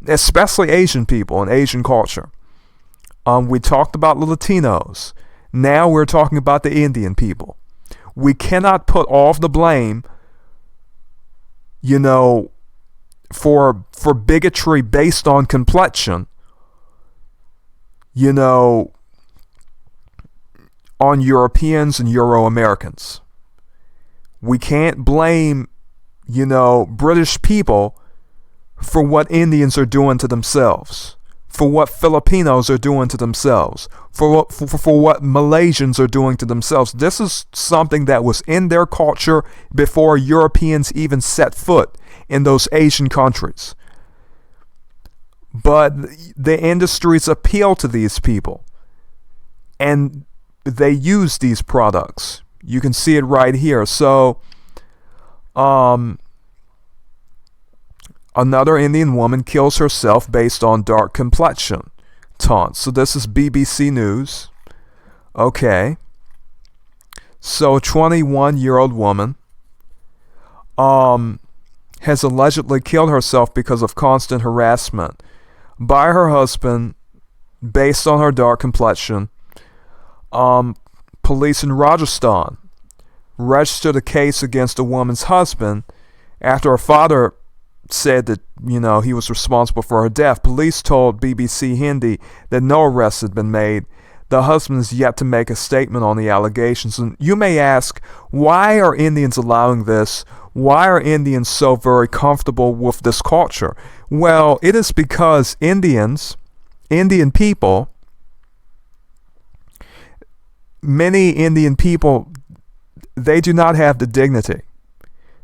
especially Asian people and Asian culture. We talked about the Latinos. Now we're talking about the Indian people. We cannot put all of the blame, for bigotry based on complexion, on Europeans and Euro-Americans. We can't blame, British people for what Indians are doing to themselves, for what Filipinos are doing to themselves, for what Malaysians are doing to themselves. This is something that was in their culture before Europeans even set foot in those Asian countries. But the industries appeal to these people, and they use these products. You can see it right here. So, another Indian woman kills herself based on dark complexion. Taunt. So this is BBC News. Okay. So a 21-year-old woman has allegedly killed herself because of constant harassment by her husband based on her dark complexion. Police in Rajasthan registered a case against a woman's husband After her father said that, he was responsible for her death, police told BBC Hindi that no arrests had been made. The husband is yet to make a statement on the allegations. And you may ask, why are Indians allowing this? Why are Indians so very comfortable with this culture? Well, it is because Indian people, many Indian people, they do not have the dignity.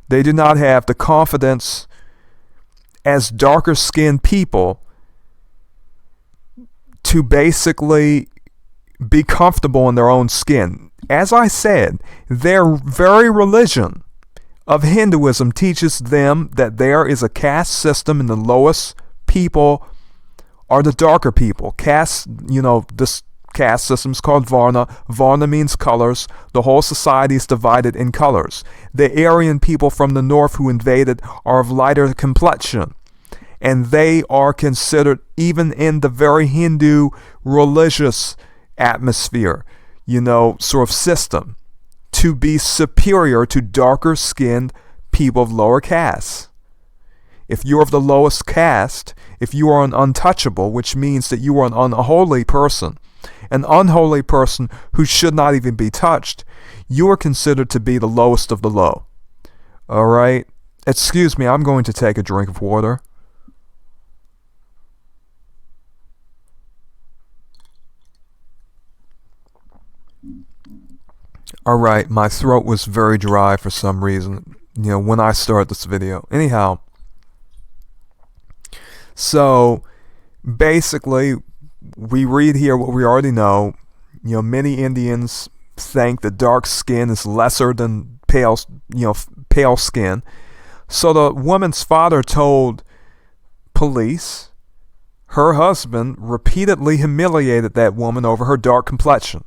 They do not have the confidence as darker skinned people to basically be comfortable in their own skin. As I said, their very religion of Hinduism teaches them that there is a caste system, and the lowest people are the darker people. Caste, this caste system is called Varna. Varna means colors. The whole society is divided in colors. The Aryan people from the north who invaded are of lighter complexion, and they are considered, even in the very Hindu religious atmosphere, sort of system, to be superior to darker skinned people of lower castes. If you're of the lowest caste, if you are an untouchable, which means that you are an unholy person who should not even be touched, you are considered to be the lowest of the low. All right? Excuse me, I'm going to take a drink of water. Alright, my throat was very dry for some reason, when I started this video. Anyhow, so basically, we read here what we already know. Many Indians think that dark skin is lesser than pale skin. So the woman's father told police her husband repeatedly humiliated that woman over her dark complexion,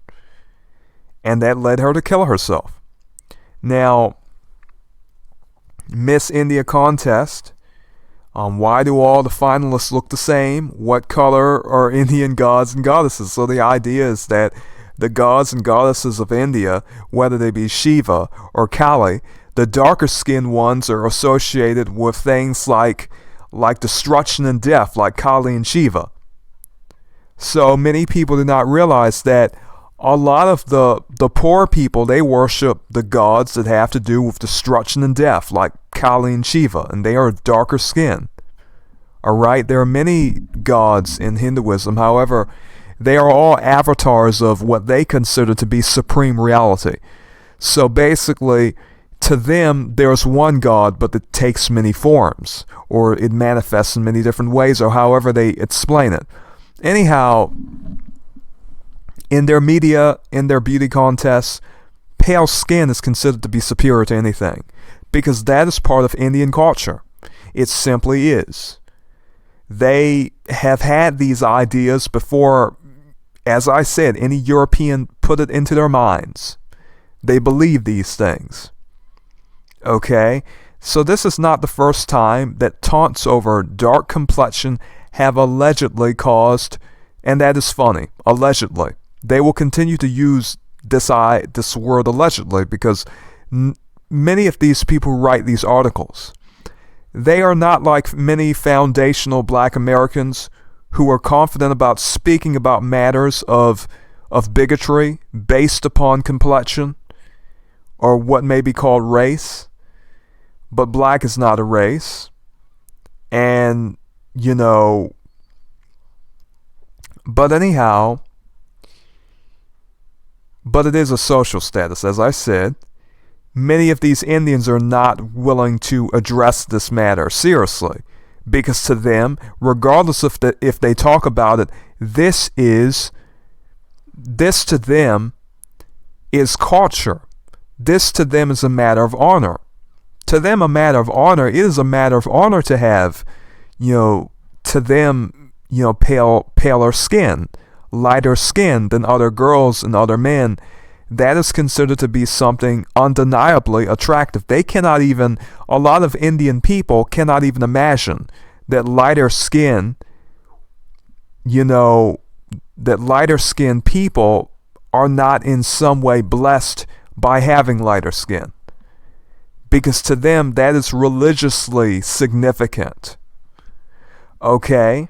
and that led her to kill herself. Now, Miss India contest. Why do all the finalists look the same? What color are Indian gods and goddesses? So the idea is that the gods and goddesses of India, whether they be Shiva or Kali, the darker skinned ones are associated with things like destruction and death, like Kali and Shiva. So many people do not realize that a lot of the poor people, they worship the gods that have to do with destruction and death, like Kali and Shiva, and they are darker skin. Alright, there are many gods in Hinduism, however, they are all avatars of what they consider to be supreme reality. So basically, to them, there's one god, but it takes many forms, or it manifests in many different ways, or however they explain it. Anyhow, in their media, in their beauty contests, pale skin is considered to be superior to anything, because that is part of Indian culture. It simply is. They have had these ideas before, as I said, any European put it into their minds. They believe these things. Okay? So this is not the first time that taunts over dark complexion have allegedly caused, and that is funny, allegedly. They will continue to use this word allegedly, because many of these people who write these articles, they are not like many foundational black Americans who are confident about speaking about matters of bigotry based upon complexion or what may be called race. But black is not a race. And, but anyhow, but it is a social status, as I said. Many of these Indians are not willing to address this matter seriously, because to them, regardless of if they talk about it, this to them is culture. This to them is a matter of honor. To them, a matter of honor, it is a matter of honor to have, to them, paler skin, lighter skin than other girls and other men. That is considered to be something undeniably attractive. They cannot even, a lot of Indian people cannot even imagine that lighter skin, that lighter skinned people are not in some way blessed by having lighter skin. because to them that is religiously significant. Okay?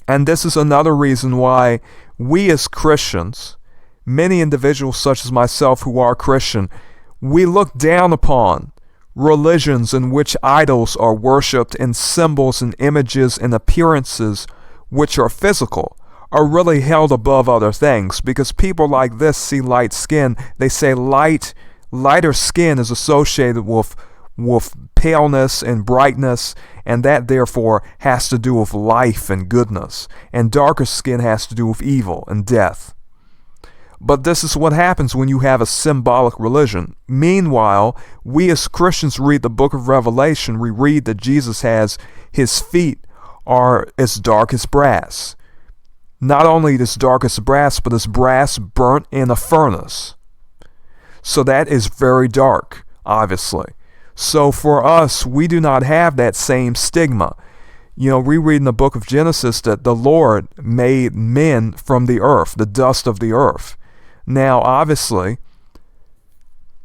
And this is another reason why we as Christians, many individuals such as myself who are Christian, we look down upon religions in which idols are worshipped and symbols and images and appearances which are physical are really held above other things, because people like this see light skin. They say lighter skin is associated with paleness and brightness, and that therefore has to do with life and goodness, and darker skin has to do with evil and death. But this is what happens when you have a symbolic religion. Meanwhile, we as Christians read the book of Revelation. We read that Jesus has, his feet are as dark as brass. Not only as dark as brass, but as brass burnt in a furnace. So that is very dark, obviously. So for us, we do not have that same stigma. We read in the book of Genesis that the Lord made men from the earth, the dust of the earth. Now, obviously,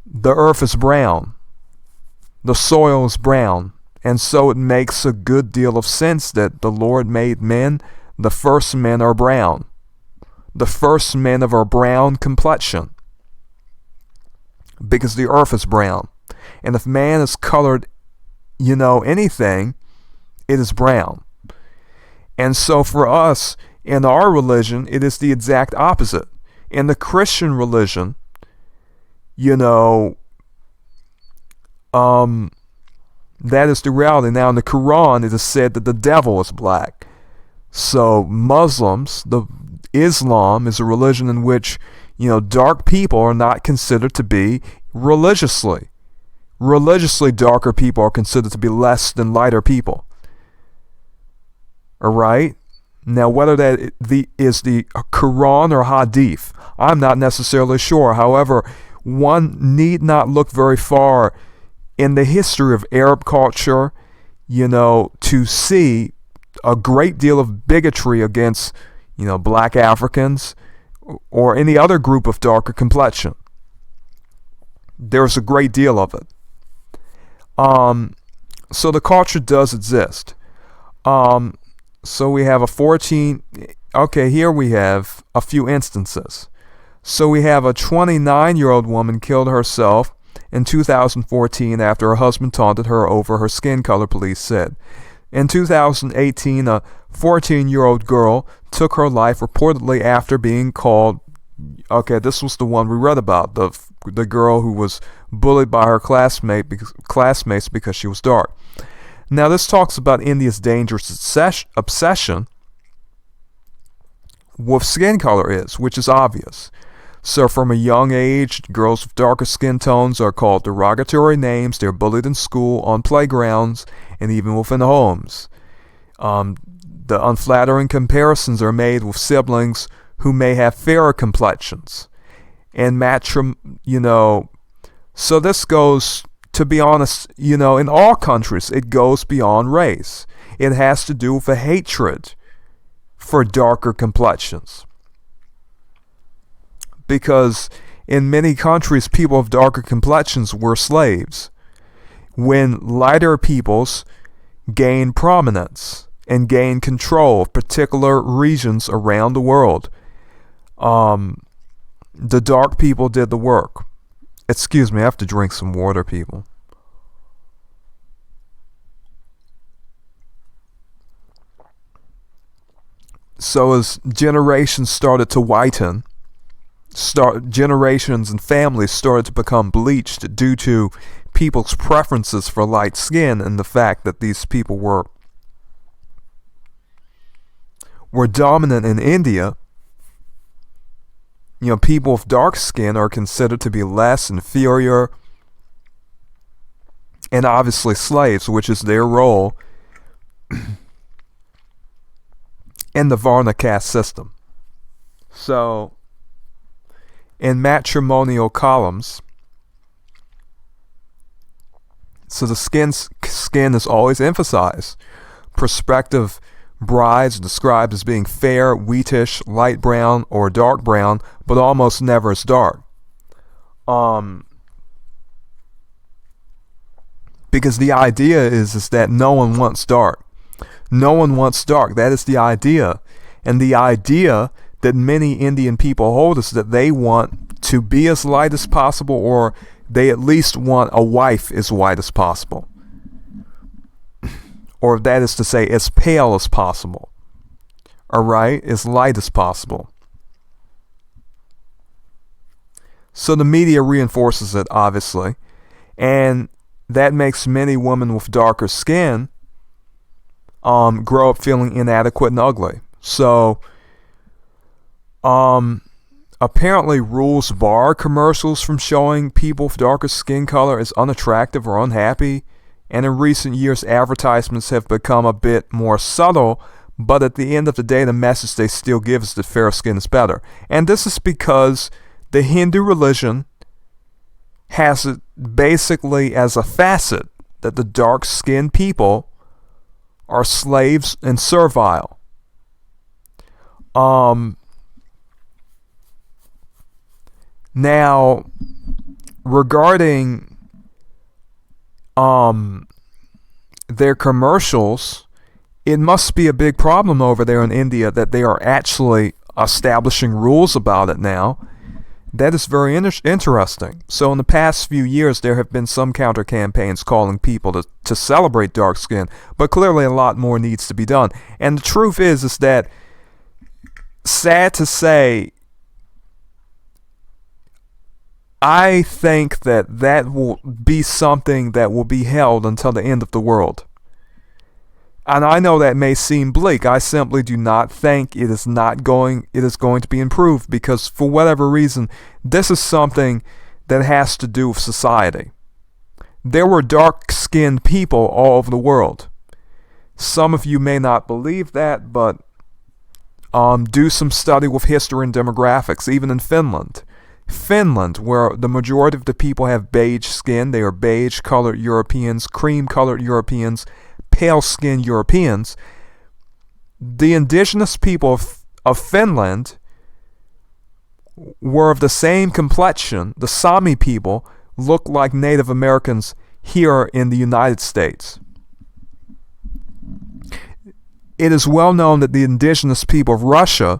the earth is brown. The soil is brown. And so it makes a good deal of sense that the Lord made men. The first men are brown. The first men of a brown complexion. Because the earth is brown. And if man is colored, anything, it is brown. And so for us, in our religion, it is the exact opposite. In the Christian religion, that is the reality. Now in the Quran, it is said that the devil is black. So Muslims, Islam is a religion in which, dark people are not considered to be religiously darker people are considered to be less than lighter people. Alright? Now whether that is the Quran or Hadith, I'm not necessarily sure. However, one need not look very far in the history of Arab culture, to see a great deal of bigotry against, black Africans or any other group of darker complexion. There's a great deal of it. So the culture does exist. So we have here we have a few instances. So we have a 29-year-old woman killed herself in 2014 after her husband taunted her over her skin color, police said. In 2018, a 14-year-old girl took her life reportedly after being called, this was the one we read about, the girl who was bullied by her classmates because she was dark. Now this talks about India's dangerous obsession with skin color which is obvious. So from a young age, girls with darker skin tones are called derogatory names. They're bullied in school, on playgrounds, and even within homes. The unflattering comparisons are made with siblings who may have fairer complexions. And so this goes, to be honest, in all countries, it goes beyond race. It has to do with a hatred for darker complexions. Because in many countries, people of darker complexions were slaves. When lighter peoples gained prominence and gained control of particular regions around the world, the dark people did the work. Excuse me, I have to drink some water, people. So as generations started to whiten, generations and families started to become bleached due to people's preferences for light skin and the fact that these people were dominant in India. People with dark skin are considered to be less inferior and obviously slaves, which is their role in the Varna caste system. So in matrimonial columns, so the skin is always emphasized. Prospective brides are described as being fair, wheatish, light brown, or dark brown, but almost never as dark. Because the idea is that no one wants dark. No one wants dark. That is the idea. And the idea that many Indian people hold is that they want to be as light as possible, or they at least want a wife as white as possible. Or that is to say, as pale as possible. Alright? As light as possible. So the media reinforces it, obviously. And that makes many women with darker skin grow up feeling inadequate and ugly. So, apparently rules bar commercials from showing people with darker skin color as unattractive or unhappy. And in recent years, advertisements have become a bit more subtle, but at the end of the day, the message they still give is that fair skin is better. And this is because the Hindu religion has it basically as a facet that the dark-skinned people are slaves and servile. Now, regarding their commercials, it must be a big problem over there in India that they are actually establishing rules about it now. That is very interesting. So in the past few years, there have been some counter campaigns calling people to celebrate dark skin, but clearly a lot more needs to be done. And the truth is that, sad to say, I think that will be something that will be held until the end of the world. And I know that may seem bleak. I simply do not think it is going to be improved, because for whatever reason, this is something that has to do with society. There were dark-skinned people all over the world. Some of you may not believe that, but do some study with history and demographics, even in Finland. Finland, where the majority of the people have beige skin, they are beige-colored Europeans, cream-colored Europeans, pale-skinned Europeans. The indigenous people of Finland were of the same complexion. The Sámi people look like Native Americans here in the United States. It is well known that the indigenous people of Russia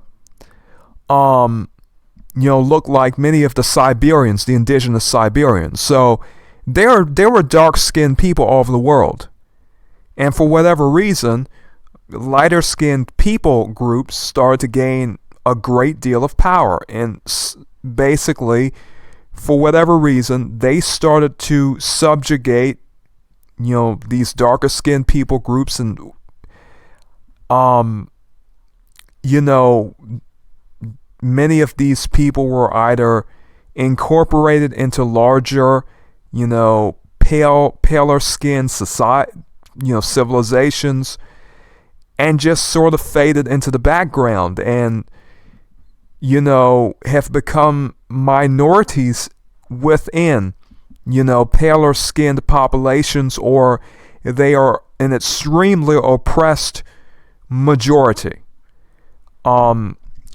look like many of the Siberians, the indigenous Siberians. So there were dark-skinned people all over the world. And for whatever reason, lighter-skinned people groups started to gain a great deal of power. And basically, for whatever reason, they started to subjugate, these darker-skinned people groups. And, many of these people were either incorporated into larger, paler-skinned society, civilizations, and just sort of faded into the background and, have become minorities within, paler-skinned populations, or they are an extremely oppressed majority.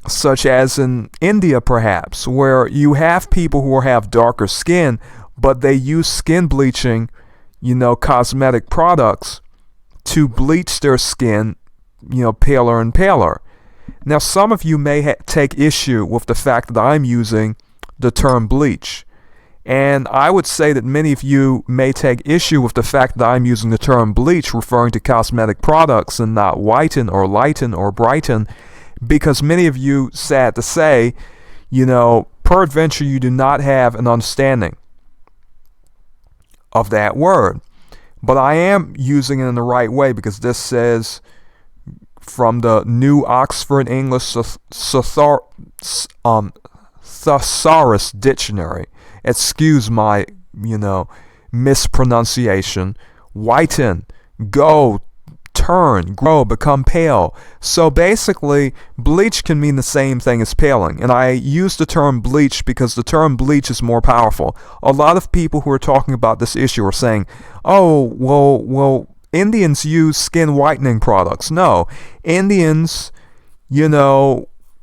Such as in India, perhaps, where you have people who have darker skin, but they use skin bleaching, cosmetic products to bleach their skin, paler and paler. Now, some of you may take issue with the fact that I'm using the term bleach. And I would say that many of you may take issue with the fact that I'm using the term bleach, referring to cosmetic products, and not whiten or lighten or brighten, because many of you, sad to say, peradventure you do not have an understanding of that word. But I am using it in the right way, because this says, from the New Oxford English Thesaurus Dictionary, excuse my, mispronunciation, whiten, go, turn, grow, become pale. So basically, bleach can mean the same thing as paling. And I use the term bleach because the term bleach is more powerful. A lot of people who are talking about this issue are saying, oh, well, Indians use skin whitening products. No, Indians,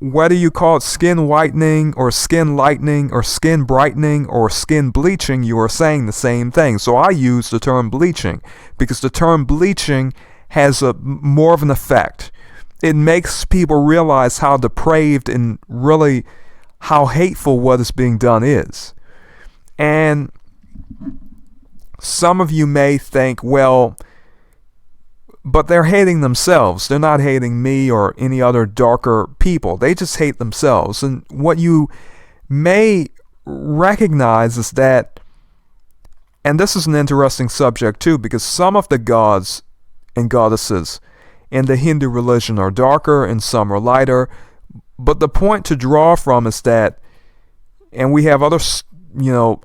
whether you call it skin whitening or skin lightening or skin brightening or skin bleaching, you are saying the same thing. So I use the term bleaching because the term bleaching has a more of an effect. It makes people realize how depraved and really how hateful what is being done is. And some of you may think, well, but they're hating themselves. They're not hating me or any other darker people. They just hate themselves. And what you may recognize is that, and this is an interesting subject too, because some of the gods and goddesses in the Hindu religion are darker and some are lighter. But the point to draw from is that, and we have other,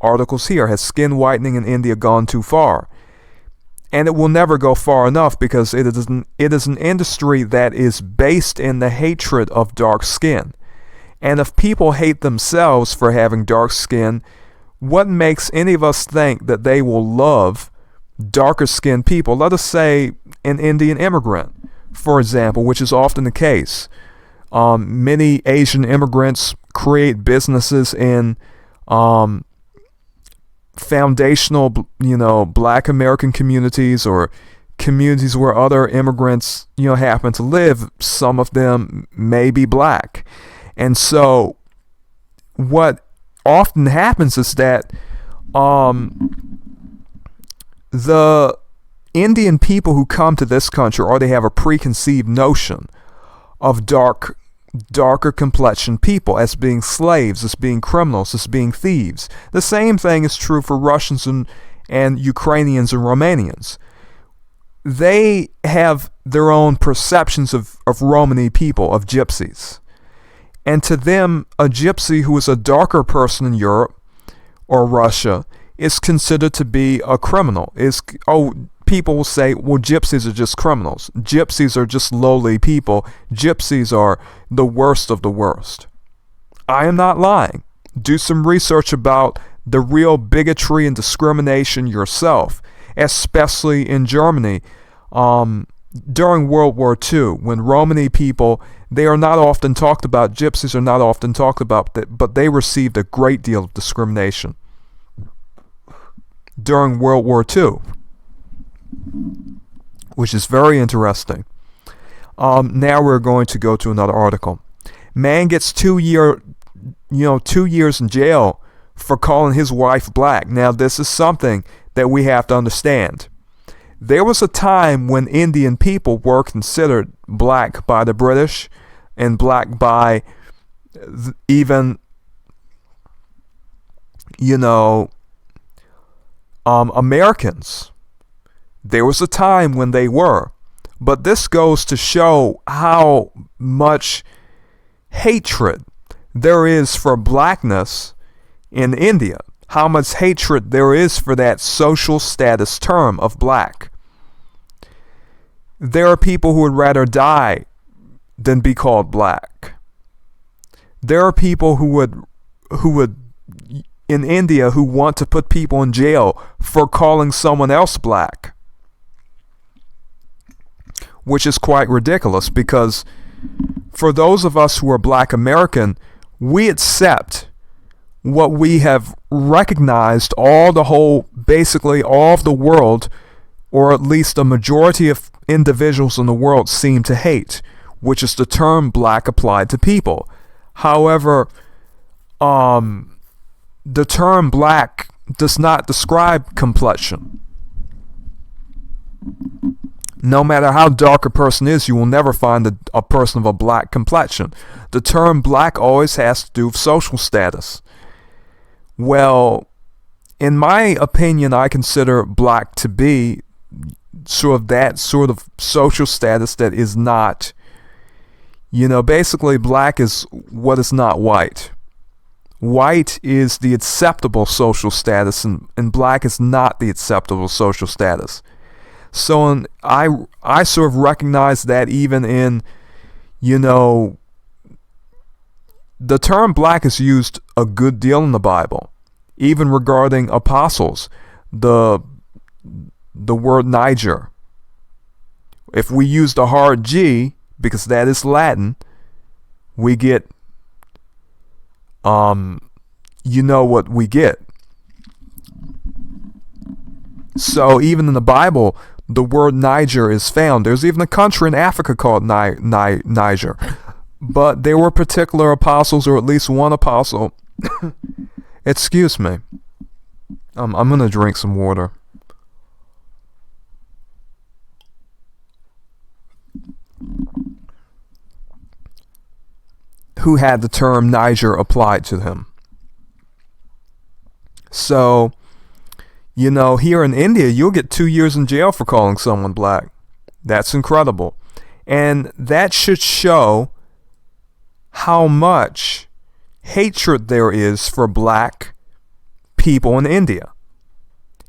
articles here, has skin whitening in India gone too far? And it will never go far enough because it is an industry that is based in the hatred of dark skin. And if people hate themselves for having dark skin, what makes any of us think that they will love darker skinned people? Let us say an Indian immigrant, for example, which is often the case. Many Asian immigrants create businesses in foundational, Black American communities or communities where other immigrants, happen to live. Some of them may be black. And so what often happens is that the Indian people who come to this country, or they have a preconceived notion of darker complexion people as being slaves, as being criminals, as being thieves. The same thing is true for Russians and Ukrainians and Romanians. They have their own perceptions of Romani people, of gypsies. And to them, a gypsy who is a darker person in Europe or Russia is considered to be a criminal. People will say, well, gypsies are just criminals. Gypsies are just lowly people. Gypsies are the worst of the worst. I am not lying. Do some research about the real bigotry and discrimination yourself, especially in Germany during World War II, when Romani people, they are not often talked about, gypsies are not often talked about, but they received a great deal of discrimination during World War II. Which is very interesting. Now we're going to go to another article. Man gets 2 years in jail for calling his wife black. Now this is something that we have to understand. There was a time when Indian people were considered black by the British and black by even, Americans. There was a time when they were. But this goes to show how much hatred there is for blackness in India. How much hatred there is for that social status term of black. There are people who would rather die than be called black. There are people who would in India who want to put people in jail for calling someone else black. Which is quite ridiculous, because for those of us who are Black American, we accept what we have recognized basically all of the world, or at least a majority of individuals in the world seem to hate, which is the term black applied to people. However, the term black does not describe complexion. No matter how dark a person is, you will never find a person of a black complexion. The term black always has to do with social status. Well, in my opinion, I consider black to be that sort of social status that is not, basically black is what is not white. White is the acceptable social status, and black is not the acceptable social status. So I sort of recognize that even in, the term black is used a good deal in the Bible, even regarding apostles. The word Niger. If we use the hard G, because that is Latin, we get, you know what we get. So even in the Bible, the word Niger is found. There's even a country in Africa called Niger. But there were particular apostles, or at least one apostle. Excuse me. I'm going to drink some water. Who had the term Niger applied to him. So, you know, here in India, you'll get 2 years in jail for calling someone black. That's incredible. And that should show how much hatred there is for black people in India.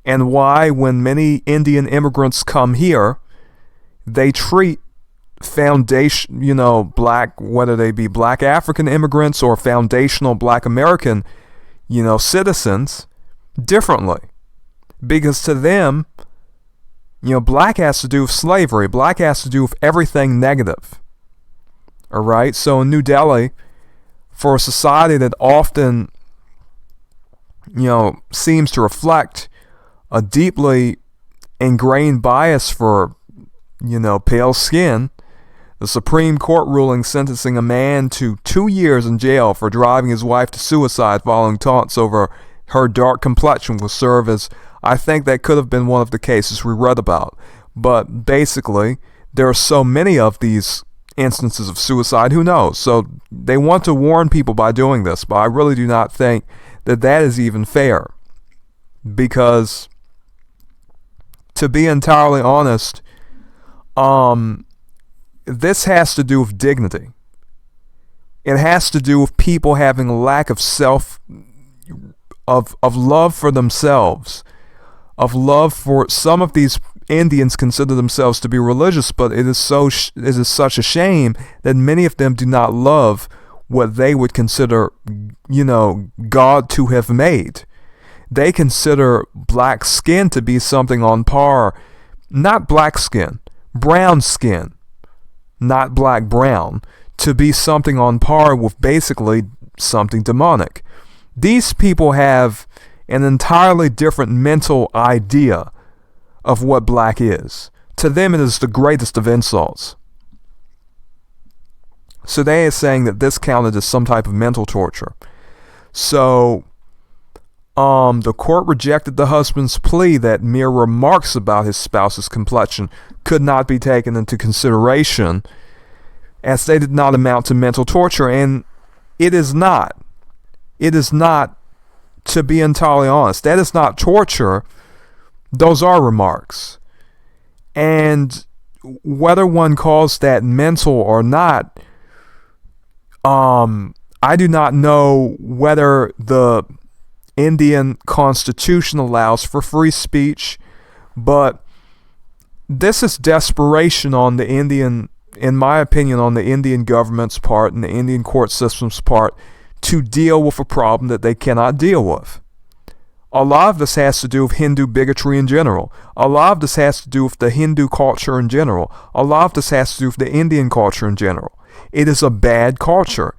And why, when many Indian immigrants come here, they treat foundation, you know, black, whether they be black African immigrants or foundational black American, you know, citizens, differently. Because to them, you know, black has to do with slavery. Black has to do with everything negative. All right? So in New Delhi, for a society that often, you know, seems to reflect a deeply ingrained bias for, you know, pale skin, the Supreme Court ruling sentencing a man to 2 years in jail for driving his wife to suicide following taunts over her dark complexion will serve as, I think that could have been one of the cases we read about. But basically, there are so many of these instances of suicide, who knows? So they want to warn people by doing this, but I really do not think that that is even fair. Because, to be entirely honest, this has to do with dignity. It has to do with people having a lack of of love for themselves, of love for some of these Indians consider themselves to be religious, but it is such a shame that many of them do not love what they would consider, you know, God to have made. They consider black skin to be something on par, not black skin, brown skin, not black brown, to be something on par with basically something demonic. These people have an entirely different mental idea of what black is. To them, it is the greatest of insults. So they are saying that this counted as some type of mental torture. So, the court rejected the husband's plea that mere remarks about his spouse's complexion could not be taken into consideration, as they did not amount to mental torture, and it is not. It is not, to be entirely honest. That is not torture. Those are remarks. And whether one calls that mental or not, I do not know whether the Indian Constitution allows for free speech, but this is desperation on the Indian, in my opinion, on the Indian government's part and the Indian court system's part to deal with a problem that they cannot deal with. A lot of this has to do with Hindu bigotry in general. A lot of this has to do with the Hindu culture in general. A lot of this has to do with the Indian culture in general. It is a bad culture.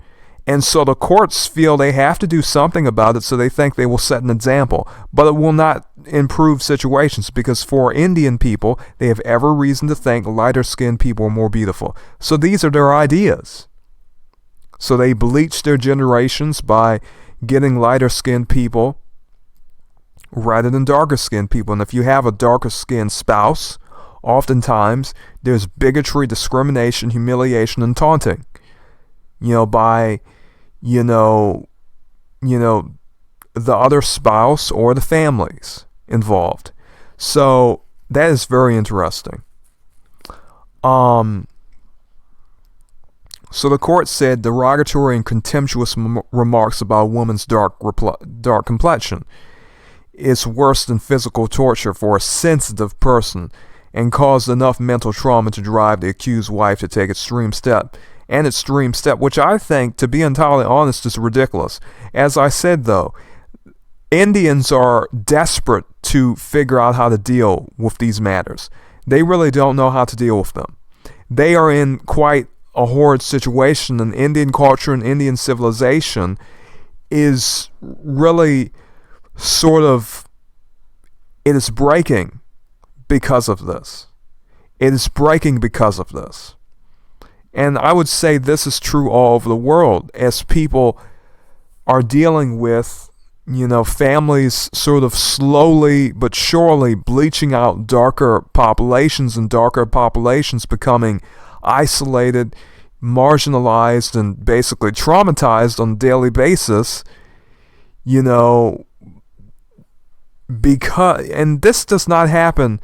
And so the courts feel they have to do something about it, so they think they will set an example. But it will not improve situations, because for Indian people, they have every reason to think lighter-skinned people are more beautiful. So these are their ideas. So they bleach their generations by getting lighter-skinned people rather than darker-skinned people. And if you have a darker-skinned spouse, oftentimes there's bigotry, discrimination, humiliation, and taunting. You know, by, you know, the other spouse or the families involved. So that is very interesting. So the court said derogatory and contemptuous remarks about a woman's dark complexion is worse than physical torture for a sensitive person, and caused enough mental trauma to drive the accused wife to take extreme step, which I think, to be entirely honest, is ridiculous. As I said, though, Indians are desperate to figure out how to deal with these matters. They really don't know how to deal with them. They are in quite a horrid situation, and Indian culture and Indian civilization is really sort of, it is breaking because of this. It is breaking because of this. And I would say this is true all over the world as people are dealing with, families sort of slowly but surely bleaching out darker populations, and darker populations becoming isolated, marginalized, and basically traumatized on a daily basis, and this does not happen,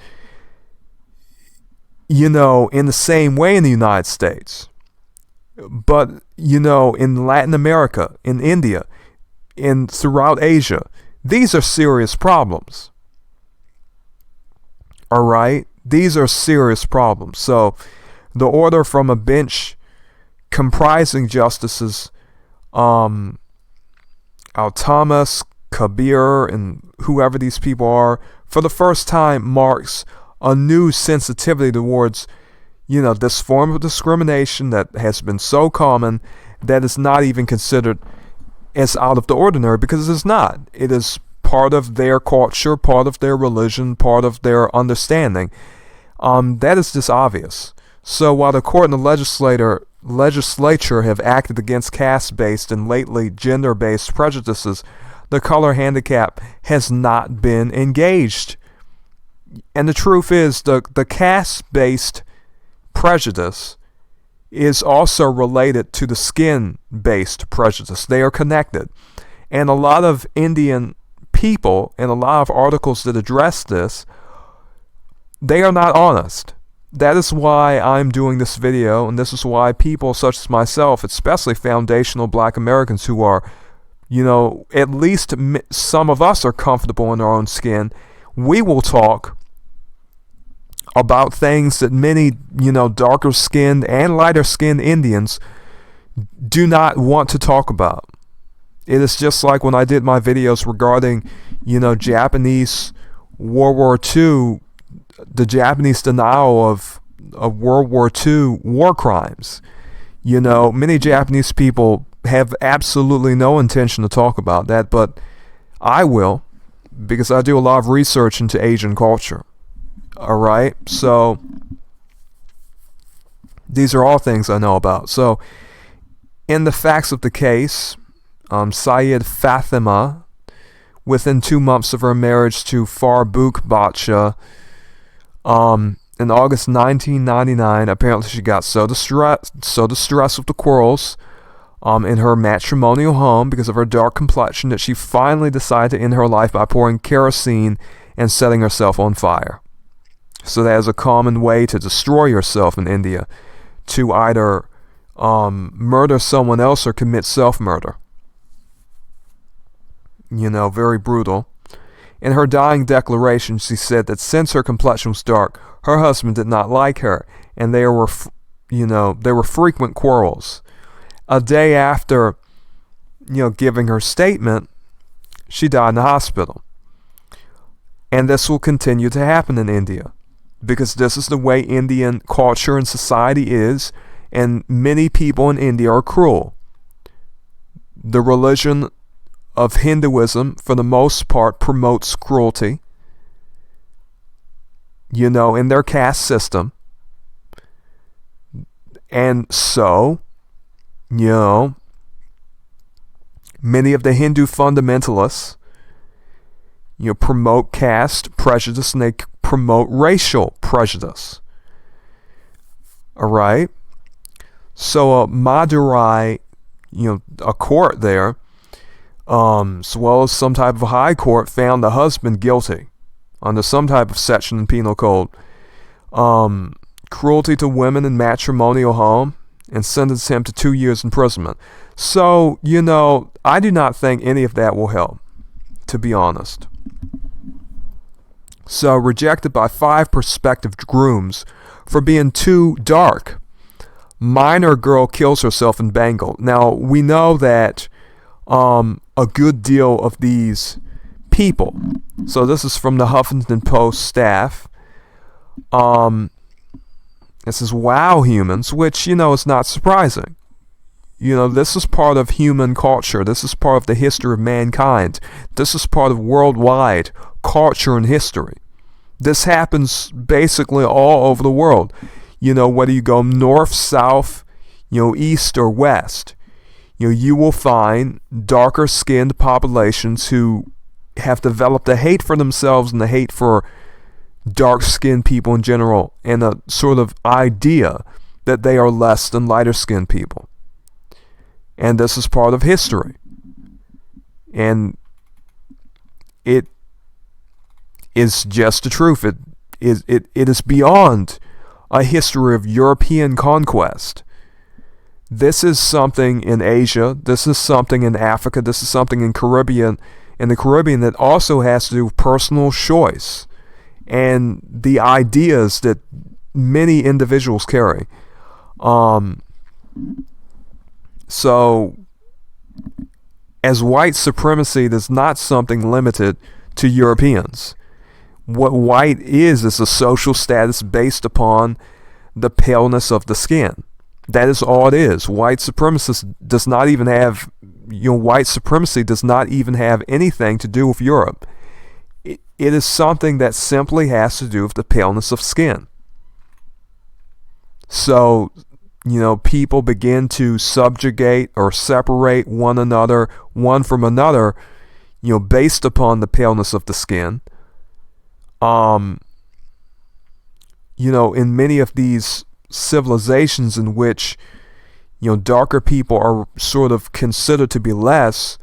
in the same way in the United States. But, in Latin America, in India, and throughout Asia, these are serious problems. All right? These are serious problems. So, the order from a bench comprising Justices Thomas, Kabir, and whoever these people are, for the first time marks a new sensitivity towards, this form of discrimination that has been so common that is not even considered as out of the ordinary, because it is not. It is part of their culture, part of their religion, part of their understanding. That is just obvious. So while the court and the legislature have acted against caste-based and lately gender-based prejudices, the color handicap has not been engaged. And the truth is, the caste-based prejudice is also related to the skin-based prejudice. They are connected. And a lot of Indian people, and a lot of articles that address this, they are not honest. That is why I'm doing this video, and this is why people such as myself, especially foundational Black Americans who are, at least some of us are comfortable in our own skin, we will talk about things that many, darker skinned and lighter skinned Indians do not want to talk about. It is just like when I did my videos regarding, Japanese World War II, the Japanese denial of World War II war crimes. Many Japanese people have absolutely no intention to talk about that, but I will, because I do a lot of research into Asian culture. All right, so these are all things I know about. So, in the facts of the case, Syed Fatima, within 2 months of her marriage to Farooq Bacha, in August 1999, apparently she got so distressed with the quarrels in her matrimonial home because of her dark complexion that she finally decided to end her life by pouring kerosene and setting herself on fire. So that is a common way to destroy yourself in India, to either murder someone else or commit self-murder. Very brutal. In her dying declaration, she said that since her complexion was dark, her husband did not like her, and there were frequent quarrels. A day after, giving her statement, she died in the hospital. And this will continue to happen in India, because this is the way Indian culture and society is, and many people in India are cruel. The religion of Hinduism, for the most part, promotes cruelty, in their caste system. And so, many of the Hindu fundamentalists, promote caste prejudice, and they promote racial prejudice. All right? So, Madurai, a court there, as well as some type of high court, found the husband guilty under some type of section in penal code, cruelty to women in matrimonial home, and sentenced him to 2 years imprisonment. So, I do not think any of that will help, to be honest. So, rejected by 5 prospective grooms for being too dark. Minor girl kills herself in Bengal. Now, we know that a good deal of these people, so this is from the Huffington Post staff, It says, wow, humans, which, is not surprising. This is part of human culture. This is part of the history of mankind. This is part of worldwide culture and history. This happens basically all over the world. Whether you go north, south, east or west, you will find darker skinned populations who have developed a hate for themselves and a hate for dark skinned people in general, and a sort of idea that they are less than lighter skinned people. And this is part of history. And it is just the truth. It is beyond a history of European conquest. This is something in Asia, this is something in Africa, this is something in the Caribbean that also has to do with personal choice and the ideas that many individuals carry. So, as white supremacy is not something limited to Europeans. What white is a social status based upon the paleness of the skin. That is all it is. White supremacy does not even have anything to do with Europe. It is something that simply has to do with the paleness of skin. So, people begin to subjugate or separate one from another, based upon the paleness of the skin. In many of these civilizations in which, darker people are sort of considered to be less,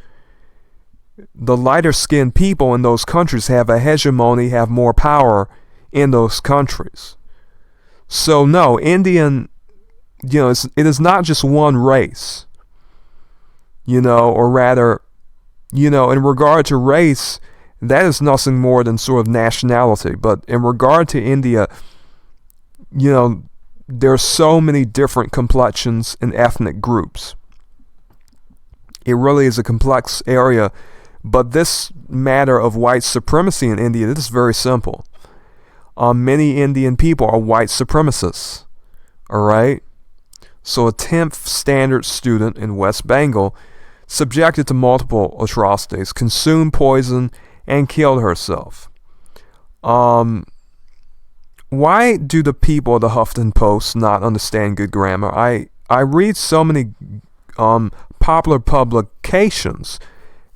the lighter skinned people in those countries have a hegemony, have more power in those countries. So no, Indian, it is not just one race, or rather, in regard to race, that is nothing more than sort of nationality. But in regard to India, there are so many different complexions and ethnic groups. It really is a complex area. But this matter of white supremacy in India, this is very simple. Many Indian people are white supremacists. Alright? So a 10th standard student in West Bengal, subjected to multiple atrocities, consumed poison, and killed herself. Why do the people of the Huffington Post not understand good grammar? I read so many popular publications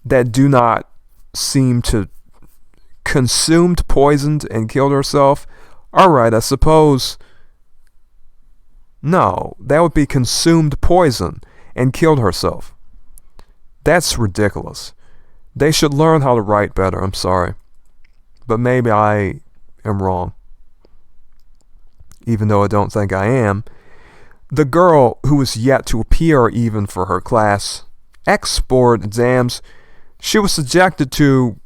that do not seem to consumed, poisoned, and killed herself. Alright, I suppose. No, that would be consumed poison and killed herself. That's ridiculous. They should learn how to write better, I'm sorry. But maybe I am wrong. Even though I don't think I am. The girl who was yet to appear even for her class X board exams, she was subjected to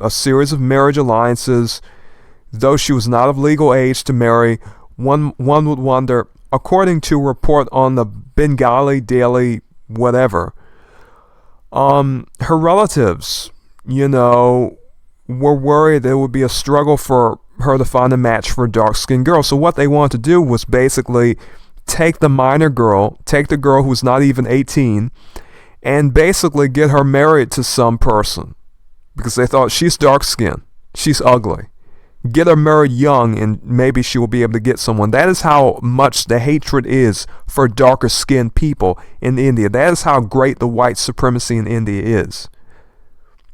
a series of marriage alliances. Though she was not of legal age to marry, one would wonder, according to a report on the Bengali Daily whatever, her relatives, were worried there would be a struggle for her to find a match for a dark-skinned girl. So what they wanted to do was basically take the minor girl, take the girl who's not even 18, and basically get her married to some person. Because they thought, she's dark-skinned, she's ugly. Get her married young and maybe she will be able to get someone. That is how much the hatred is for darker skinned people in India. That is how great the white supremacy in India is.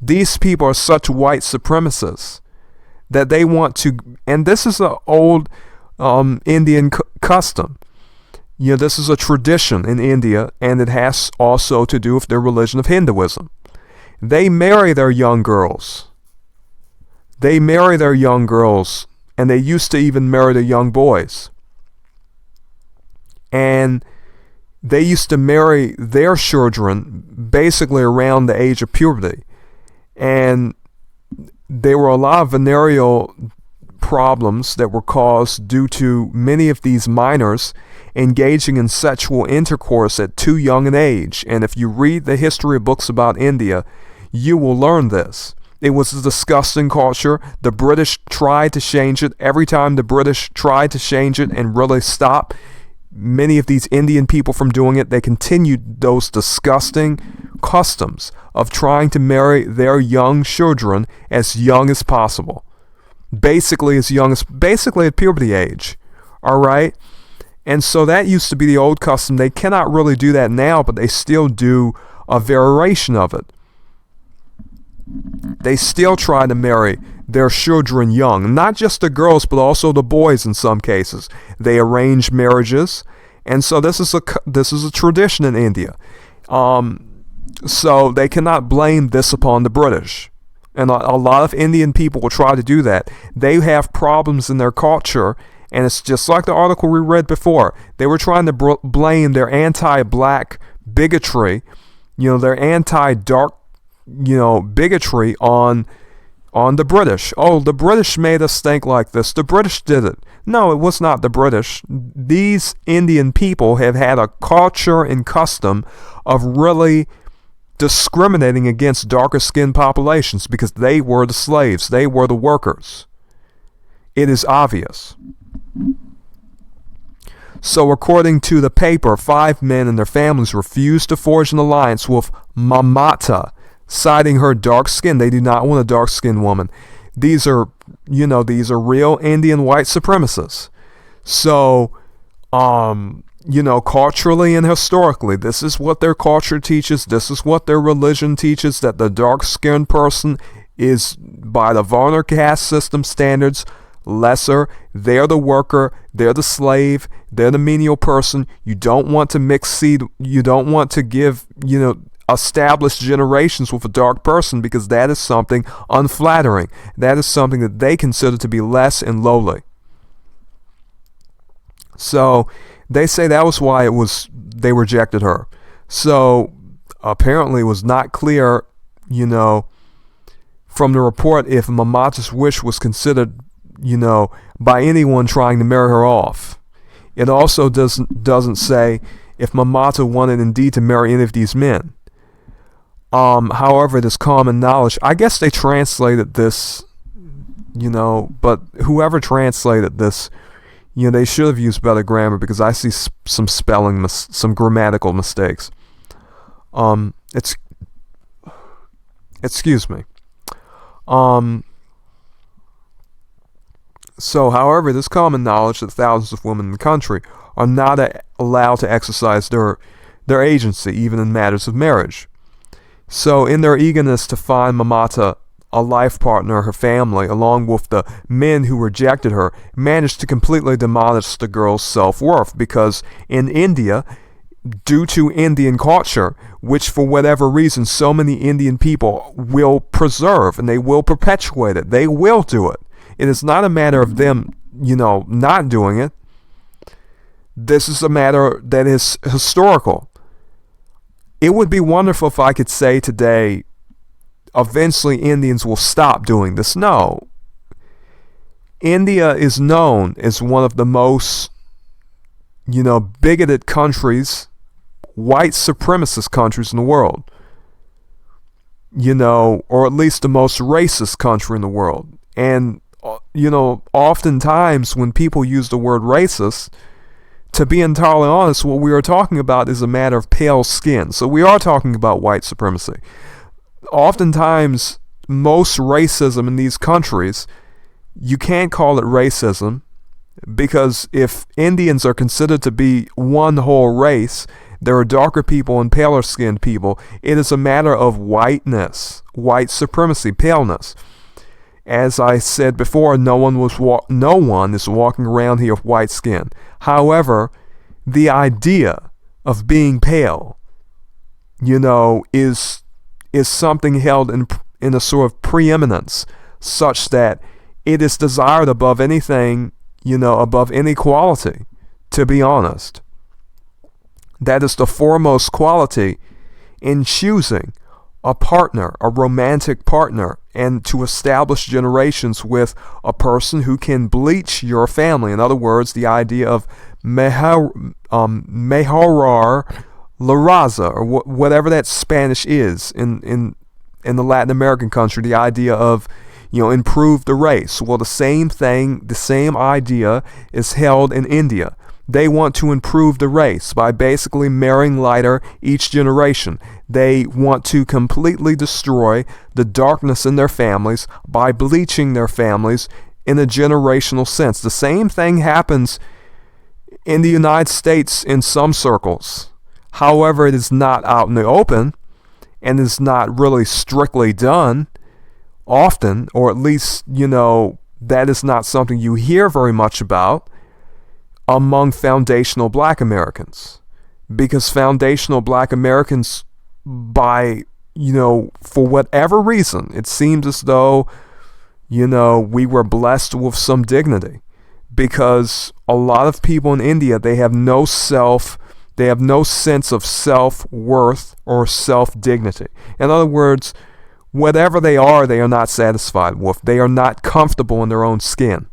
These people are such white supremacists that they want to, and this is an old Indian custom. This is a tradition in India, and it has also to do with their religion of Hinduism. They marry their young girls. And they used to even marry the young boys. And they used to marry their children basically around the age of puberty. And there were a lot of venereal problems that were caused due to many of these minors engaging in sexual intercourse at too young an age. And if you read the history books about India, you will learn this. It was a disgusting culture. The British tried to change it. Every time the British tried to change it and really stop many of these Indian people from doing it, they continued those disgusting customs of trying to marry their young children as young as possible. Basically at puberty age. All right? And so that used to be the old custom. They cannot really do that now, but they still do a variation of it. They still try to marry their children young, not just the girls, but also the boys in some cases. They arrange marriages, and so this is a tradition in India. So they cannot blame this upon the British, and a lot of Indian people will try to do that. They have problems in their culture, and it's just like the article we read before. They were trying to blame their anti-black bigotry, their anti-dark, bigotry on the British. Oh, the British made us think like this. The British did it. No, it was not the British. These Indian people have had a culture and custom of really discriminating against darker skinned populations because they were the slaves. They were the workers. It is obvious. So according to the paper, 5 men and their families refused to forge an alliance with Mamata, citing her dark skin. They do not want a dark-skinned woman. These are real Indian white supremacists. So, culturally and historically, this is what their culture teaches. This is what their religion teaches, that the dark-skinned person is, by the Varna caste system standards, lesser. They're the worker. They're the slave. They're the menial person. You don't want to mix seed. You don't want to give, established generations with a dark person, because that is something unflattering. That is something that they consider to be less and lowly. So they say that was why they rejected her. So apparently it was not clear, from the report if Mamata's wish was considered, by anyone trying to marry her off. It also doesn't say if Mamata wanted indeed to marry any of these men. However, it is common knowledge. I guess they translated this, but whoever translated this, they should have used better grammar, because I see some spelling, some grammatical mistakes. Excuse me. So, however, it is common knowledge that thousands of women in the country are not allowed to exercise their agency, even in matters of marriage. So in their eagerness to find Mamata a life partner, her family, along with the men who rejected her, managed to completely demolish the girl's self-worth, because in India, due to Indian culture, which for whatever reason so many Indian people will preserve and they will perpetuate it, they will do it. It is not a matter of them, not doing it. This is a matter that is historical. It would be wonderful if I could say today, eventually Indians will stop doing this. No. India is known as one of the most, bigoted countries, white supremacist countries in the world. Or at least the most racist country in the world. And, oftentimes when people use the word racist, to be entirely honest, what we are talking about is a matter of pale skin. So we are talking about white supremacy. Oftentimes, most racism in these countries, you can't call it racism, because if Indians are considered to be one whole race, there are darker people and paler skinned people. It is a matter of whiteness, white supremacy, paleness. As I said before, no one is walking around here with white skin. However, the idea of being pale, is something held in a sort of preeminence, such that it is desired above anything, above any quality, to be honest. That is the foremost quality in choosing a partner, a romantic partner, and to establish generations with a person who can bleach your family. In other words, the idea of mejorar la raza, or whatever that Spanish is in in the Latin American country, the idea of, improve the race. Well, the same thing, the same idea is held in India. They want to improve the race by basically marrying lighter each generation. They want to completely destroy the darkness in their families by bleaching their families in a generational sense. The same thing happens in the United States in some circles. However, it is not out in the open and is not really strictly done often, or at least, that is not something you hear very much about among foundational black Americans. Because foundational black Americans, for whatever reason, it seems as though, we were blessed with some dignity. Because a lot of people in India, they have no sense of self-worth or self-dignity. In other words, whatever they are not satisfied with. They are not comfortable in their own skin.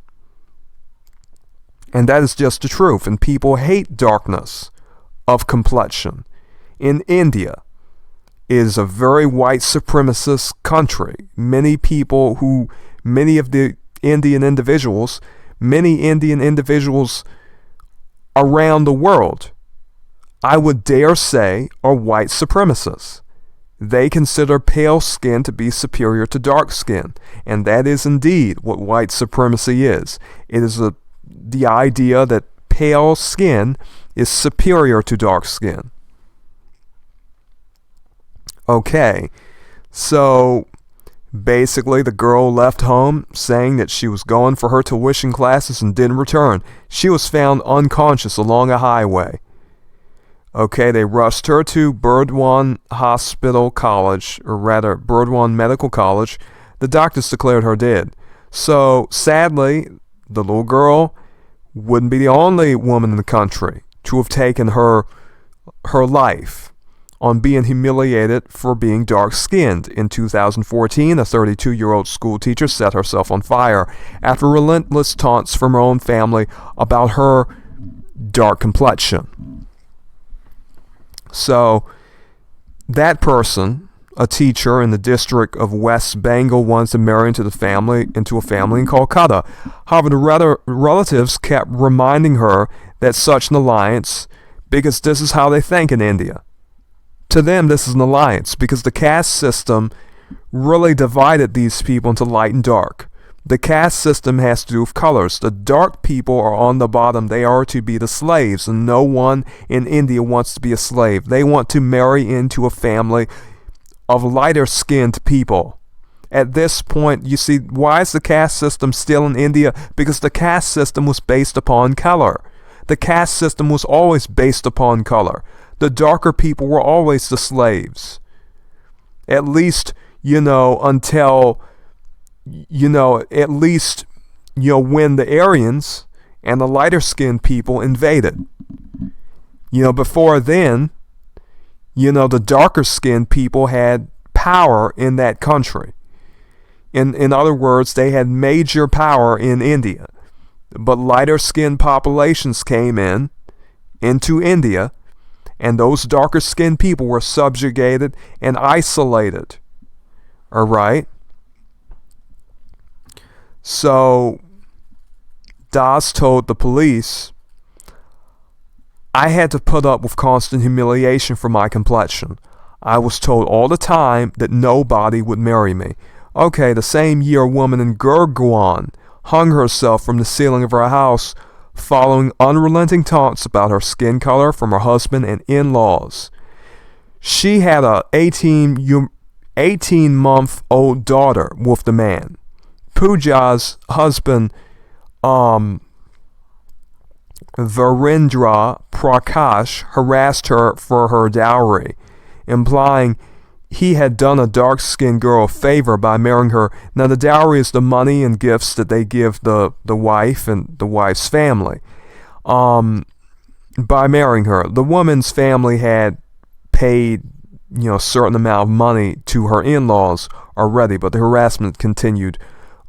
And that is just the truth. And people hate darkness of complexion. In India, it is a very white supremacist country. Many Indian individuals around the world, I would dare say, are white supremacists. They consider pale skin to be superior to dark skin. And that is indeed what white supremacy is. It is the idea that pale skin is superior to dark skin. Okay, so basically the girl left home saying that she was going for her tuition classes and didn't return. She was found unconscious along a highway. Okay, they rushed her to Burdwan Medical College. The doctors declared her dead. So, sadly, the little girl wouldn't be the only woman in the country to have taken her life on being humiliated for being dark-skinned. In 2014, a 32-year-old school teacher set herself on fire after relentless taunts from her own family about her dark complexion. So, that person, a teacher in the district of West Bengal, wants to marry into a family in Kolkata. However, the relatives kept reminding her that such an alliance, because this is how they think in India. To them, this is an alliance, because the caste system really divided these people into light and dark. The caste system has to do with colors. The dark people are on the bottom. They are to be the slaves, and no one in India wants to be a slave. They want to marry into a family of lighter-skinned people. At this point, you see, why is the caste system still in India? Because the caste system was based upon color. The caste system was always based upon color. The darker people were always the slaves. At least, until... when the Aryans and the lighter-skinned people invaded. Before then, the darker-skinned people had power in that country. In other words, they had major power in India. But lighter-skinned populations came into India, and those darker-skinned people were subjugated and isolated. All right? So, Das told the police, I had to put up with constant humiliation for my complexion. I was told all the time that nobody would marry me. Okay, the same year a woman in Gurgaon hung herself from the ceiling of her house following unrelenting taunts about her skin color from her husband and in-laws. She had a 18-month-old daughter with the man. Pooja's husband, Virendra Prakash, harassed her for her dowry, implying he had done a dark-skinned girl a favor by marrying her. Now, the dowry is the money and gifts that they give the wife and the wife's family. By marrying her, the woman's family had paid, a certain amount of money to her in-laws already, but the harassment continued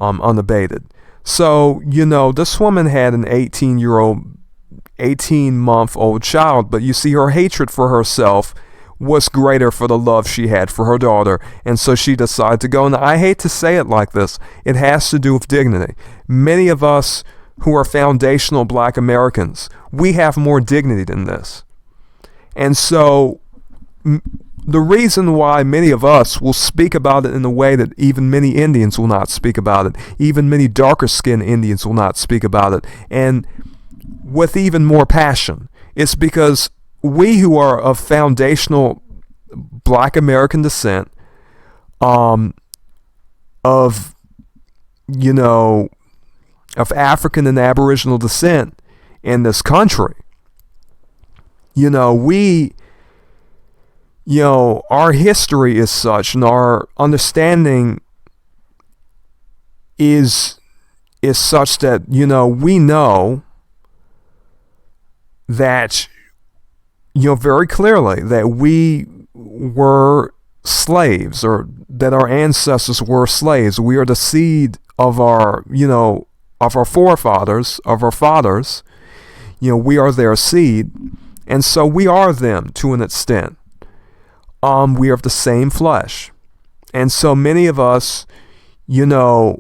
unabated. So, this woman had an 18-month-old child, but you see her hatred for herself was greater for the love she had for her daughter, and so she decided to go. And I hate to say it like this, it has to do with dignity. Many of us who are foundational black Americans, we have more dignity than this. And so the reason why many of us will speak about it in a way that even many Indians will not speak about it, even many darker skinned Indians will not speak about it, and with even more passion, it's because we who are of foundational black American descent, of African and Aboriginal descent in this country, our history is such, and our understanding is such that, we know that, very clearly that we were slaves, or that our ancestors were slaves. We are the seed of our, of our forefathers, of our fathers. We are their seed, and so we are them to an extent. We are of the same flesh. And so many of us, if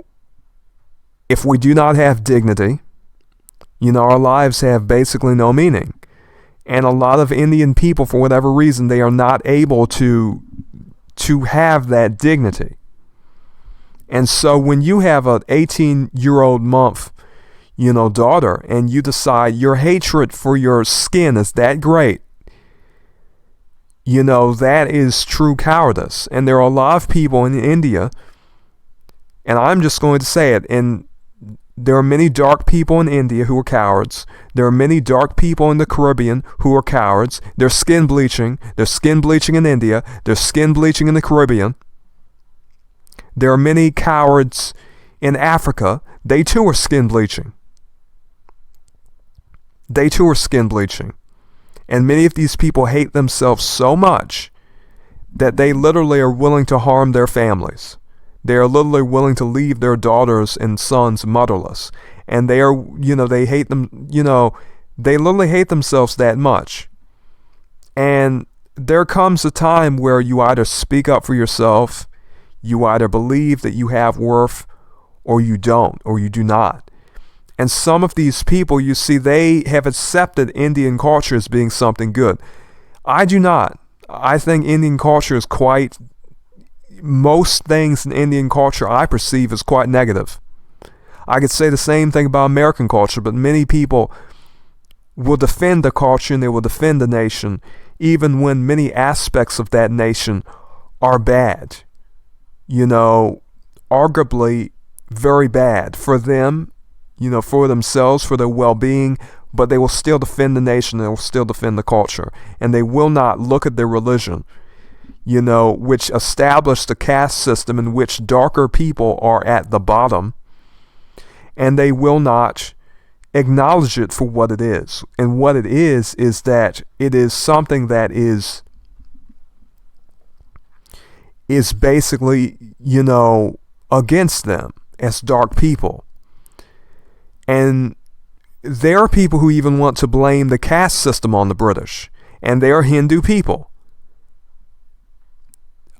we do not have dignity, our lives have basically no meaning. And a lot of Indian people, for whatever reason, they are not able to have that dignity. And so when you have an 18-year-old month, daughter, and you decide your hatred for your skin is that great, that is true cowardice. And there are a lot of people in India, and I'm just going to say it, and there are many dark people in India who are cowards. There are many dark people in the Caribbean who are cowards. They're skin bleaching. They're skin bleaching in India. They're skin bleaching in the Caribbean. There are many cowards in Africa. They too are skin bleaching. They too are skin bleaching. And many of these people hate themselves so much that they literally are willing to harm their families. They are literally willing to leave their daughters and sons motherless. And they are, they hate them, they literally hate themselves that much. And there comes a time where you either speak up for yourself, you either believe that you have worth, or you don't, or you do not. And some of these people, you see, they have accepted Indian culture as being something good. I do not. I think Indian culture is most things in Indian culture I perceive as quite negative. I could say the same thing about American culture, but many people will defend the culture and they will defend the nation, even when many aspects of that nation are bad. Arguably very bad for them, for themselves, for their well-being, but they will still defend the nation, they will still defend the culture, and they will not look at their religion, which established a caste system in which darker people are at the bottom, and they will not acknowledge it for what it is. And what it is that it is something that is basically, against them as dark people. And there are people who even want to blame the caste system on the British, and they are Hindu people.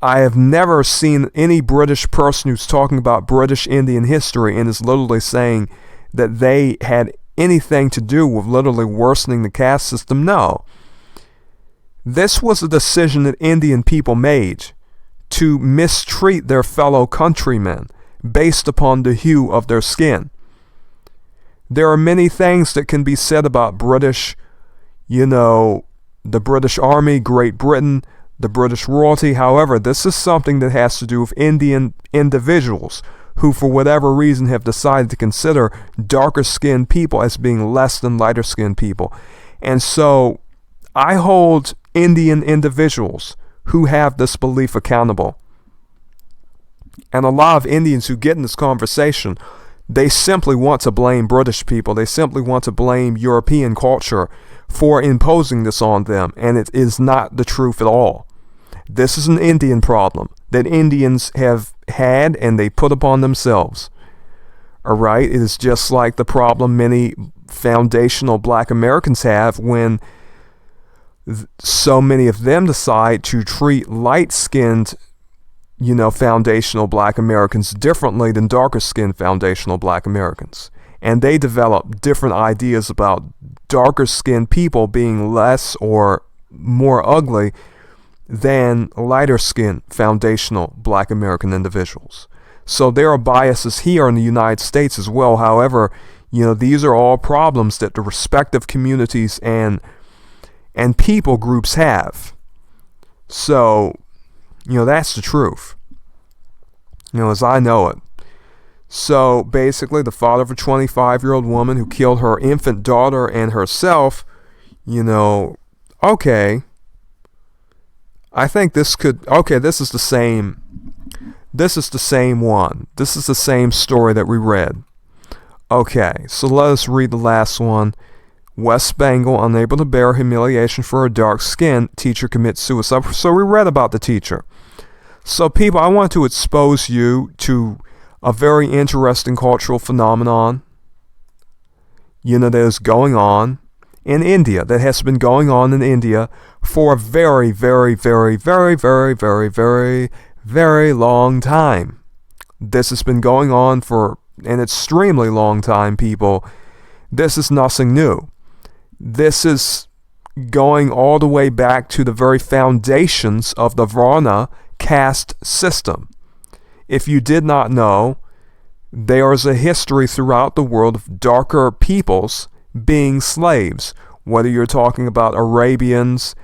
I have never seen any British person who's talking about British Indian history and is literally saying that they had anything to do with literally worsening the caste system. No. This was a decision that Indian people made to mistreat their fellow countrymen based upon the hue of their skin. There are many things that can be said about British, the British Army, Great Britain, the British royalty. However, this is something that has to do with Indian individuals who, for whatever reason, have decided to consider darker skinned people as being less than lighter skinned people. And so I hold Indian individuals who have this belief accountable. And a lot of Indians who get in this conversation, they simply want to blame British people. They simply want to blame European culture for imposing this on them. And it is not the truth at all. This is an Indian problem that Indians have had and they put upon themselves. All right? It is just like the problem many foundational black Americans have when so many of them decide to treat light-skinned, foundational black Americans differently than darker-skinned foundational black Americans. And they develop different ideas about darker-skinned people being less or more ugly than lighter-skinned foundational black American individuals. So there are biases here in the United States as well. However, these are all problems that the respective communities and people groups have. So, that's the truth. As I know it. So basically, the father of a 25-year-old woman who killed her infant daughter and herself, okay. I think this is the same one. This is the same story that we read. Okay, so let us read the last one. West Bengal, unable to bear humiliation for her dark skin, teacher commits suicide. So we read about the teacher. So people, I want to expose you to a very interesting cultural phenomenon, that is going on in India, that has been going on in India for a very, very, very, very, very, very, very, very long time. This has been going on for an extremely long time, people. This is nothing new. This is going all the way back to the very foundations of the Varna caste system. If you did not know, there is a history throughout the world of darker peoples being slaves, whether you're talking about Arabians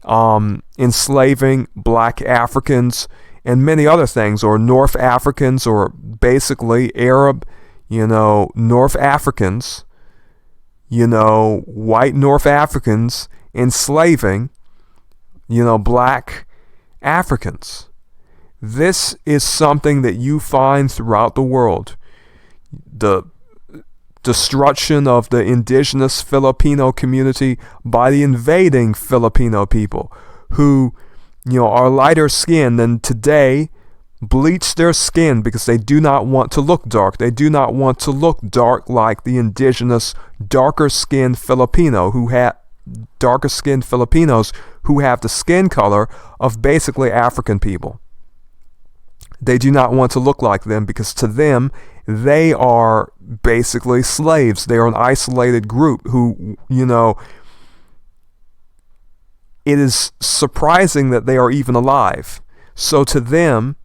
enslaving black Africans and many other things, or North Africans, or basically Arab, North Africans, white North Africans enslaving, black Africans. This is something that you find throughout the world. The destruction of the indigenous Filipino community by the invading Filipino people who, are lighter skinned and today bleach their skin because they do not want to look dark. They do not want to look dark like the indigenous darker skinned Filipinos who have the skin color of basically African people. They do not want to look like them because to them, they are basically slaves. They are an isolated group who, it is surprising that they are even alive. So to them,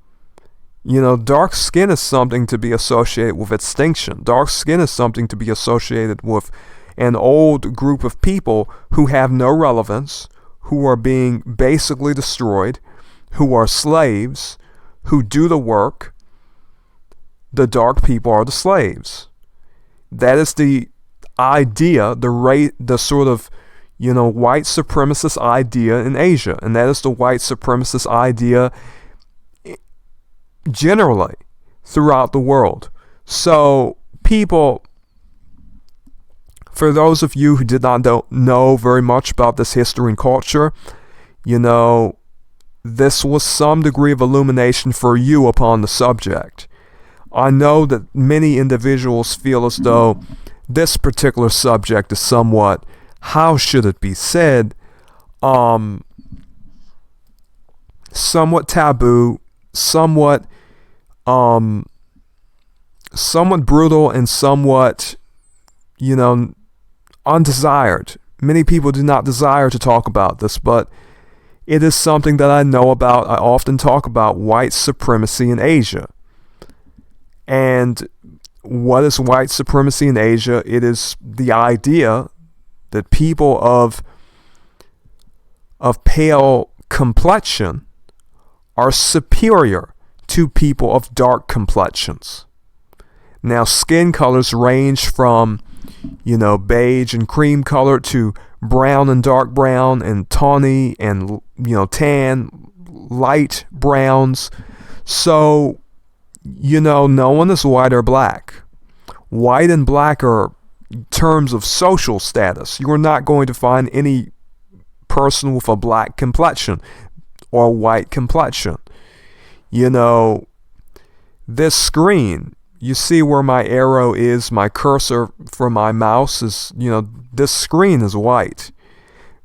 dark skin is something to be associated with extinction. Dark skin is something to be associated with an old group of people who have no relevance, who are being basically destroyed, who are slaves, who do the work. The dark people are the slaves. That is the idea, the sort of, white supremacist idea in Asia. And that is the white supremacist idea generally throughout the world. So people, for those of you who did not know very much about this history and culture, this was some degree of illumination for you upon the subject. I know that many individuals feel as though this particular subject is somewhat, how should it be said, somewhat taboo, somewhat brutal, and somewhat, undesired. Many people do not desire to talk about this, but it is something that I know about. I often talk about white supremacy in Asia. And what is white supremacy in Asia? It is the idea that people of pale complexion are superior to people of dark complexions. Now, skin colors range from, beige and cream color to brown and dark brown and tawny and, tan, light browns. So, no one is white or black. White and black are terms of social status. You are not going to find any person with a black complexion or white complexion. This screen, you see where my arrow is, my cursor for my mouse is, this screen is white.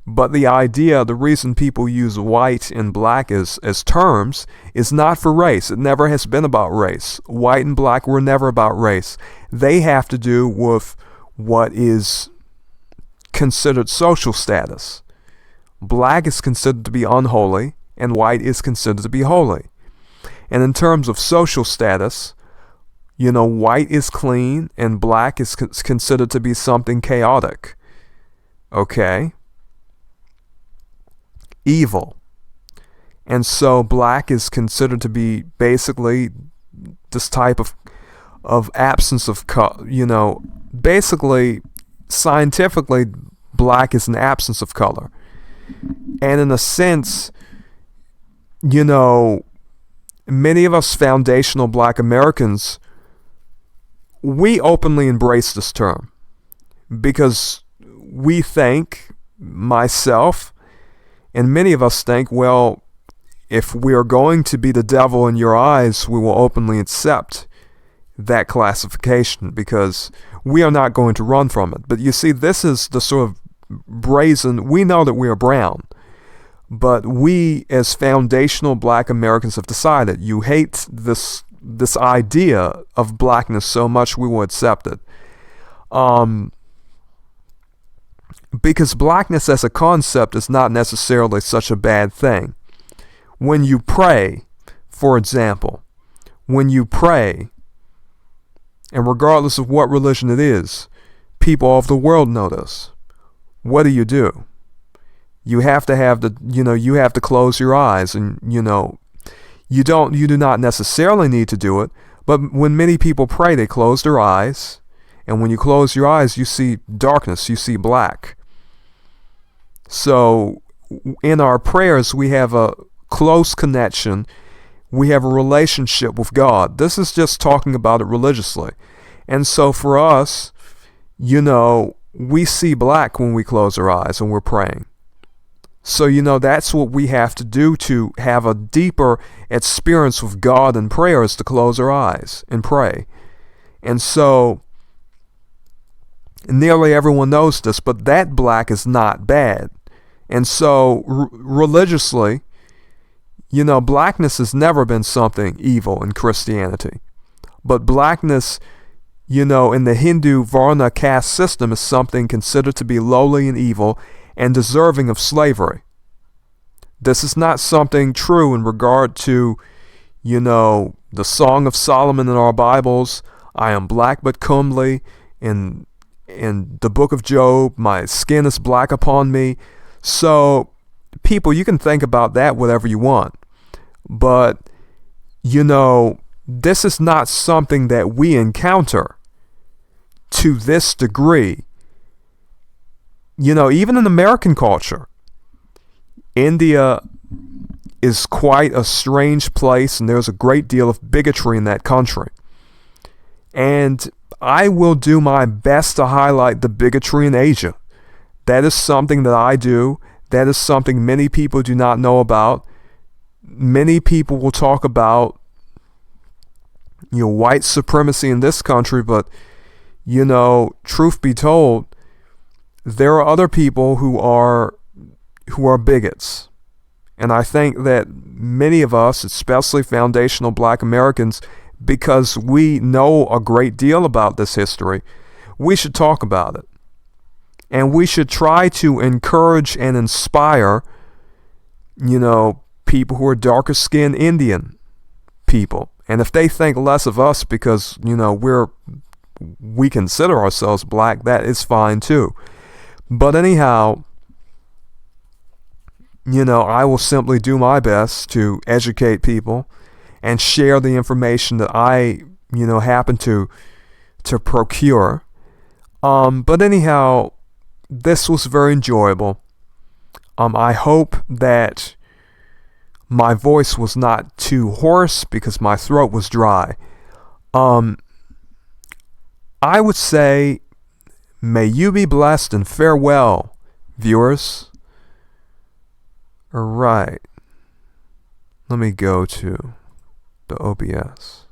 But the reason people use white and black as terms is not for race. It never has been about race. White and black were never about race. They have to do with what is considered social status. Black is considered to be unholy, and white is considered to be holy. And in terms of social status, white is clean and black is considered to be something chaotic. Okay? Evil. And so black is considered to be basically this type of absence of color. Basically, scientifically, black is an absence of color. And in a sense, many of us foundational black Americans, we openly embrace this term because we think, myself, and many of us think, well, if we are going to be the devil in your eyes, we will openly accept that classification because we are not going to run from it. But you see, this is the sort of brazen, we know that we are brown, but we as foundational black Americans have decided you hate this idea of blackness so much we will accept it. Because blackness as a concept is not necessarily such a bad thing. When you pray, for example, and regardless of what religion it is, people of the world know this. What do? You have to have you have to close your eyes, and you do not necessarily need to do it, but when many people pray, they close their eyes, and when you close your eyes, you see darkness, you see black. So in our prayers, we have a close connection, we have a relationship with God. This is just talking about it religiously. And so for us, we see black when we close our eyes and we're praying. So, that's what we have to do to have a deeper experience with God in prayer, is to close our eyes and pray. And so, nearly everyone knows this, but that black is not bad. And so, religiously, blackness has never been something evil in Christianity. But blackness, in the Hindu Varna caste system is something considered to be lowly and evil and deserving of slavery. This is not something true in regard to, the Song of Solomon in our Bibles. I am black but comely. In the book of Job, my skin is black upon me. So, people, you can think about that whatever you want. But, this is not something that we encounter to this degree. Even in American culture, India is quite a strange place, and there's a great deal of bigotry in that country. And I will do my best to highlight the bigotry in Asia. That is something that I do. That is something many people do not know about. Many people will talk about, white supremacy in this country, but, truth be told, there are other people who are bigots. And I think that many of us, especially foundational black Americans, because we know a great deal about this history, we should talk about it. And we should try to encourage and inspire, people who are darker skinned Indian people. And if they think less of us because, we consider ourselves black, that is fine too. But anyhow, I will simply do my best to educate people and share the information that I, happen to procure. But anyhow, this was very enjoyable. I hope that my voice was not too hoarse because my throat was dry. I would say, may you be blessed and farewell, viewers. All right. Let me go to the OBS.